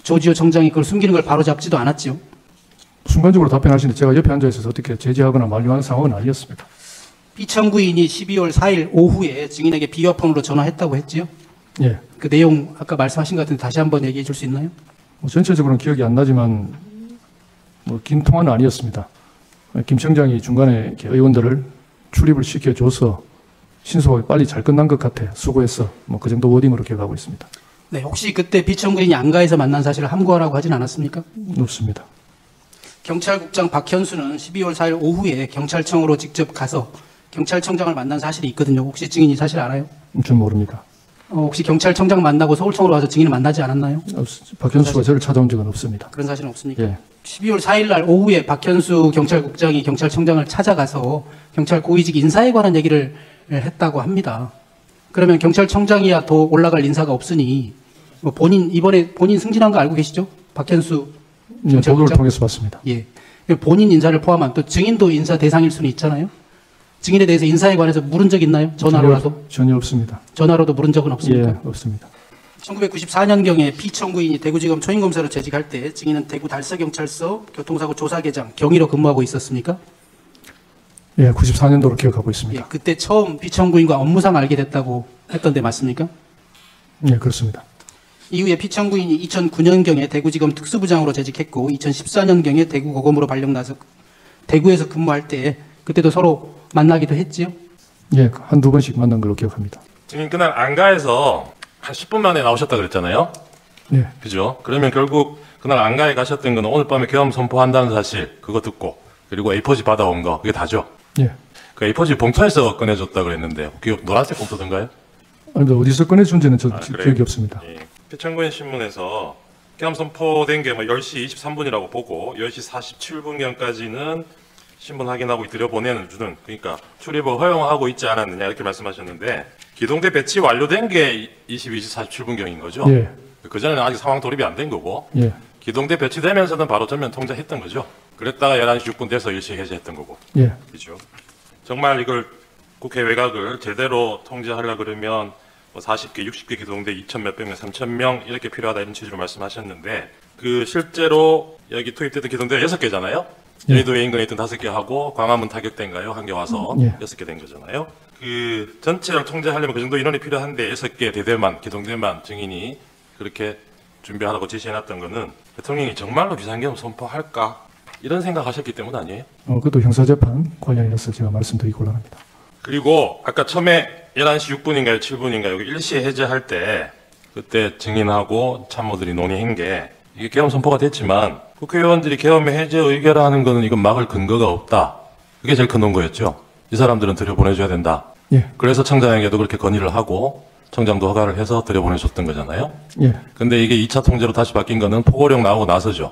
조지호 총장이 그걸 숨기는 걸 바로잡지도 않았죠. 순간적으로 답변하시는데 제가 옆에 앉아 있어서 어떻게 제지하거나 만류하는 상황은 아니었습니다. 피청구인이 12월 4일 오후에 증인에게 비화폰으로 전화했다고 했지요. 예. 그 내용 아까 말씀하신 것 같은데 다시 한번 얘기해 줄 수 있나요? 전체적으로는 기억이 안 나지만 긴 통화는 아니었습니다. 김 청장이 중간에 이렇게 의원들을 출입을 시켜줘서 신속하게 빨리 잘 끝난 것 같아. 수고했어. 그 정도 워딩으로 기억하고 있습니다. 네, 혹시 그때 피청구인이 안가에서 만난 사실을 함구하라고 하진 않았습니까? 없습니다. 경찰국장 박현수는 12월 4일 오후에 경찰청으로 직접 가서 경찰청장을 만난 사실이 있거든요. 혹시 증인이 사실 알아요? 전 모릅니다. 혹시 경찰청장 만나고 서울청으로 가서 증인을 만나지 않았나요? 박현수가 저를 찾아온 적은 없습니다. 그런 사실은 없습니까? 예. 12월 4일 날 오후에 박현수 경찰국장이 경찰청장을 찾아가서 경찰 고위직 인사에 관한 얘기를 했다고 합니다. 그러면 경찰청장이야 더 올라갈 인사가 없으니 이번에 본인 승진한 거 알고 계시죠? 박현수 예, 보도를 통해서 봤습니다. 예. 본인 인사를 포함한 또 증인도 인사 대상일 수는 있잖아요. 증인에 대해서 인사에 관해서 물은 적 있나요? 전화로라도? 전혀 없습니다. 전화로도 물은 적은 없습니까? 예, 없습니다. 1994년경에 피청구인이 대구지검 초임검사로 재직할 때 증인은 대구 달서경찰서 교통사고 조사계장 경위로 근무하고 있었습니까? 예, 94년도로 기억하고 예, 있습니다. 그때 처음 피청구인과 업무상 알게 됐다고 했던데 맞습니까? 예, 그렇습니다. 이후에 피청구인이 2009년경에 대구지검 특수부장으로 재직했고 2014년경에 대구고검으로 발령나서 대구에서 근무할 때 그때도 서로 만나기도 했지요? 예, 한두 번씩 만난 걸로 기억합니다. 증인 그날 안가에서 한 10분 만에 나오셨다 그랬잖아요. 예, 그죠? 그러면 결국 그날 안가에 가셨던 건 오늘 밤에 계엄 선포한다는 사실 그거 듣고 그리고 A4지 받아온 거 그게 다죠. 예. 그 A4지 봉투에서 꺼내줬다 그랬는데 그 노란색 봉투던가요? 아니, 어디서 꺼내준지는 저 그래요? 기억이 없습니다. 예. 피청구인 신문에서 계엄 선포된 게 뭐 10시 23분이라고 보고 10시 47분경까지는 신문 확인하고 들여보내는 주는 그러니까 출입을 허용하고 있지 않았느냐 이렇게 말씀하셨는데 기동대 배치 완료된 게 22시 47분경인 거죠. 예, 그전에는 아직 상황 돌입이 안 된 거고 예, 기동대 배치되면서는 바로 전면 통제했던 거죠. 그랬다가 11시 6분 돼서 일시 해제했던 거고. 예. 그죠. 정말 이걸 국회 외곽을 제대로 통제하려 그러면 뭐 40개, 60개 기동대 2천 몇백 명, 3천 명 이렇게 필요하다 이런 취지로 말씀하셨는데 그 실제로 여기 투입됐던 기동대가 6개잖아요. 여의도에 인근에 있던 5개 하고 광화문 타격대인가요? 한 개 와서 예. 6개 된 거잖아요. 그 전체를 통제하려면 그 정도 인원이 필요한데 6개 대대만, 기동대만 증인이 그렇게 준비하라고 지시해놨던 거는 대통령이 정말로 비상계엄 선포할까? 이런 생각하셨기 때문 아니에요? 그것도 형사재판 관련해서 제가 말씀드리기 곤란합니다. 그리고 아까 처음에 11시 6분인가요? 7분인가요? 여기 일시 해제할 때 그때 증인하고 참모들이 논의한 게 이게 계엄 선포가 됐지만 국회의원들이 계엄 해제 의결하는 거는 이건 막을 근거가 없다. 그게 제일 큰 논거였죠. 이 사람들은 들여보내줘야 된다. 예, 그래서 청장에게도 그렇게 건의를 하고 청장도 허가를 해서 들여보내줬던 거잖아요. 예, 근데 이게 2차 통제로 다시 바뀐 거는 포고령 나오고 나서죠.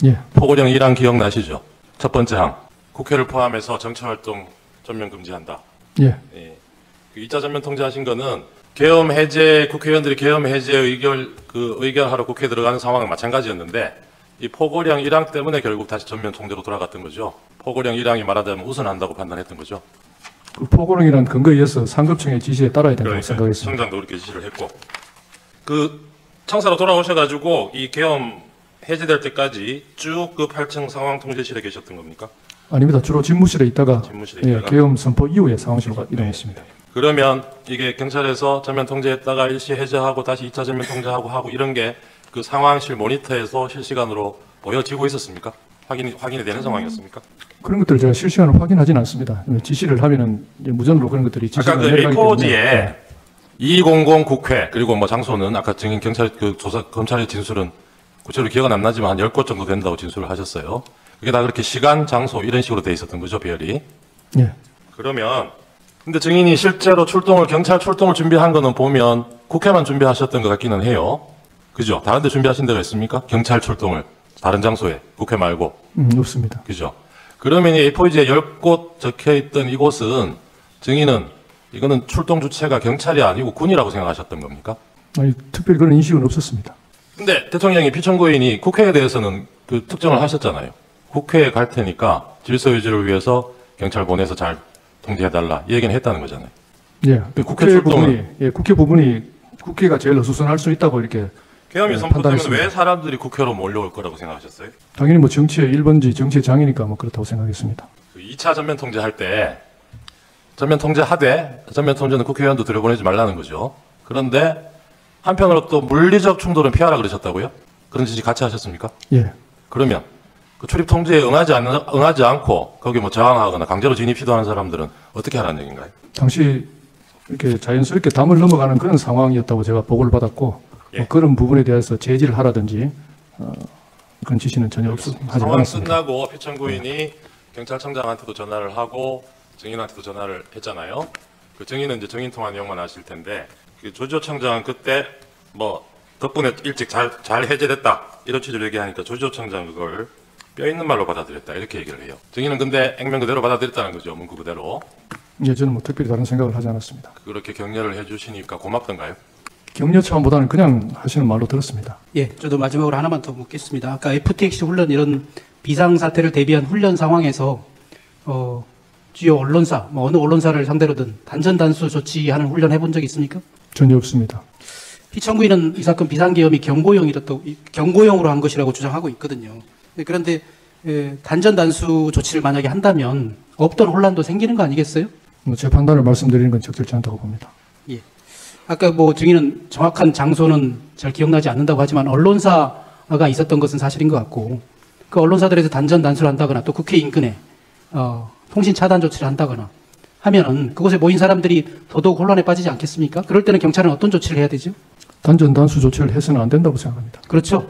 예, 포고령 1항 기억나시죠? 첫 번째 항. 국회를 포함해서 정치활동 전면 금지한다. 예, 예. 그 2차 전면 통제하신 거는 계엄 해제, 국회의원들이 계엄 해제 의결하러 국회에 들어가는 상황은 마찬가지였는데 이 포고령 1항 때문에 결국 다시 전면 통제로 돌아갔던 거죠. 포고령 1항이 말하자면 우선한다고 판단했던 거죠. 그 포고령이란 근거에 의해서 상급청의 지시에 따라야 된다고 그러니까 생각했습니다. 청장도 그렇게 지시를 했고 그 청사로 돌아오셔가지고 이 계엄 해제될 때까지 쭉 그 8층 상황 통제실에 계셨던 겁니까? 아닙니다. 주로 집무실에 있다가 집무실에 예, 있다가? 계엄 선포 이후에 상황실로 이동했습니다. 그러면 이게 경찰에서 전면 통제했다가 일시 해제하고 다시 2차 전면 통제하고 하고 이런 게 그 상황실 모니터에서 실시간으로 보여지고 있었습니까? 확인이 되는 상황이었습니까? 그런 것들을 제가 실시간으로 확인하지는 않습니다. 지시를 하면은 이제 무전으로 그런 것들이 지시가 아까 그 내려가기 때문에 A4지에 200 국회 그리고 뭐 장소는 아까 증인 경찰 그 조사 검찰의 진술은 구체적으로 기억은 안 나지만 한 10곳 정도 된다고 진술을 하셨어요. 그게 다 그렇게 시간, 장소 이런 식으로 돼 있었던 거죠, 배열이. 예, 그러면 근데 증인이 실제로 경찰 출동을 준비한 거는 보면 국회만 준비하셨던 것 같기는 해요. 그죠? 다른 데 준비하신 데가 있습니까? 경찰 출동을 다른 장소에 국회 말고. 없습니다. 그죠? 그러면 이 A4지에 10곳 적혀 있던 이곳은 증인은 이거는 출동 주체가 경찰이 아니고 군이라고 생각하셨던 겁니까? 아니, 특별히 그런 인식은 없었습니다. 근데 대통령이 피청구인이 국회에 대해서는 그 특정을 하셨잖아요. 국회에 갈 테니까 질서 유지를 위해서 경찰 보내서 잘 통제해달라 이 얘기는 했다는 거잖아요. 예, 그 국회 국회 출동은- 부분이 국회 부분이 국회가 제일 어수선할 수 있다고 이렇게 계엄이 네, 선포되면 판단했습니다. 왜 사람들이 국회로 몰려올 거라고 생각하셨어요? 당연히 뭐 정치의 1번지 정치의 장이니까 뭐 그렇다고 생각했습니다. 그 2차 전면 통제할 때 전면 통제하되 전면 통제는 국회의원도 들여보내지 말라는 거죠. 그런데 한편으로 또 물리적 충돌은 피하라 그러셨다고요? 그런 지시 같이 하셨습니까? 예, 그러면 그 출입 통제에 응하지 않고 거기 뭐 저항하거나 강제로 진입 시도하는 사람들은 어떻게 하라는 얘기인가요? 당시 이렇게 자연스럽게 담을 넘어가는 그런 상황이었다고 제가 보고를 받았고 예. 뭐 그런 부분에 대해서 제지를 하라든지 그런 지시는 전혀 하지 상황 않았습니다. 끝나고 피청구인이 경찰청장한테도 전화를 하고 증인한테도 전화를 했잖아요. 그 증인은 이제 증인 통화 내용만 아실 텐데 그 조지호 청장은 그때 뭐 덕분에 일찍 잘 해제됐다 이런 취지로 얘기하니까 조지호 청장 그걸 뼈 있는 말로 받아들였다 이렇게 얘기를 해요. 증인은 근데 액면 그대로 받아들였다는 거죠. 문구 그대로. 예, 저는 뭐 특별히 다른 생각을 하지 않았습니다. 그렇게 격려를 해주시니까 고맙던가요? 격려 차원보다는 그냥 하시는 말로 들었습니다. 예, 저도 마지막으로 하나만 더 묻겠습니다. 아까 FTX 훈련 이런 비상 사태를 대비한 훈련 상황에서 주요 언론사, 뭐 어느 언론사를 상대로든 단전 단수 조치하는 훈련 해본 적 있습니까? 전혀 없습니다. 피청구인은 이 사건 비상계엄이 경고용으로 한 것이라고 주장하고 있거든요. 그런데 단전 단수 조치를 만약에 한다면 없던 혼란도 생기는 거 아니겠어요? 뭐 제 판단을 말씀드리는 건 적절치 않다고 봅니다. 예. 아까 뭐 증인은 정확한 장소는 잘 기억나지 않는다고 하지만 언론사가 있었던 것은 사실인 것 같고 그 언론사들에서 단전 단수를 한다거나 또 국회 인근에 통신 차단 조치를 한다거나 하면은 그곳에 모인 사람들이 더더욱 혼란에 빠지지 않겠습니까? 그럴 때는 경찰은 어떤 조치를 해야 되죠? 단전 단수 조치를 해서는 안 된다고 생각합니다. 그렇죠.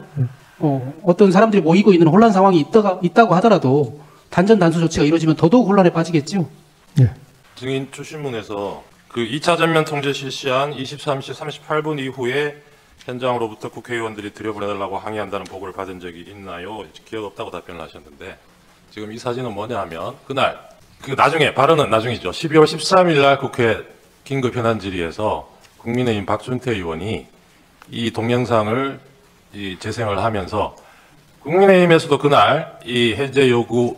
어떤 사람들이 모이고 있는 혼란 상황이 있다고 하더라도 단전 단수 조치가 이루어지면 더더욱 혼란에 빠지겠죠. 예. 증인 출신문에서 그 2차 전면 통제 실시한 23시 38분 이후에 현장으로부터 국회의원들이 들여보내달라고 항의한다는 보고를 받은 적이 있나요? 기억 없다고 답변을 하셨는데 지금 이 사진은 뭐냐 하면 그날 나중에 발언은 나중이죠. 12월 13일 날 국회 긴급 현안 질의에서 국민의힘 박준태 의원이 이 동영상을 재생을 하면서 국민의힘에서도 그날 이 해제 요구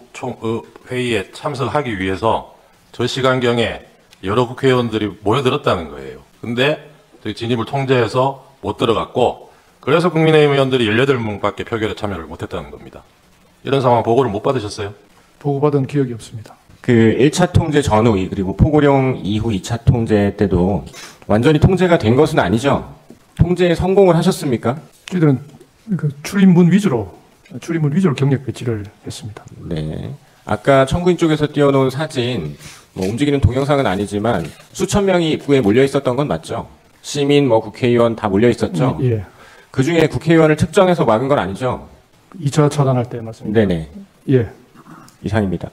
회의에 참석하기 위해서 저 시간경에 여러 국회의원들이 모여들었다는 거예요. 근데 진입을 통제해서 못 들어갔고 그래서 국민의힘 의원들이 18명밖에 표결에 참여를 못했다는 겁니다. 이런 상황 보고를 못 받으셨어요? 보고받은 기억이 없습니다. 그 1차 통제 전후 그리고 포고령 이후 2차 통제 때도 완전히 통제가 된 것은 아니죠? 통제에 성공을 하셨습니까? 저희들은 그 출입문 위주로 경력 배치를 했습니다. 네. 아까 청구인 쪽에서 띄워놓은 사진, 뭐 움직이는 동영상은 아니지만 수천 명이 입구에 몰려 있었던 건 맞죠? 시민, 국회의원 다 몰려 있었죠? 예. 그 중에 국회의원을 특정해서 막은 건 아니죠? 2차 차단할 때 맞습니다. 네네. 예. 이상입니다.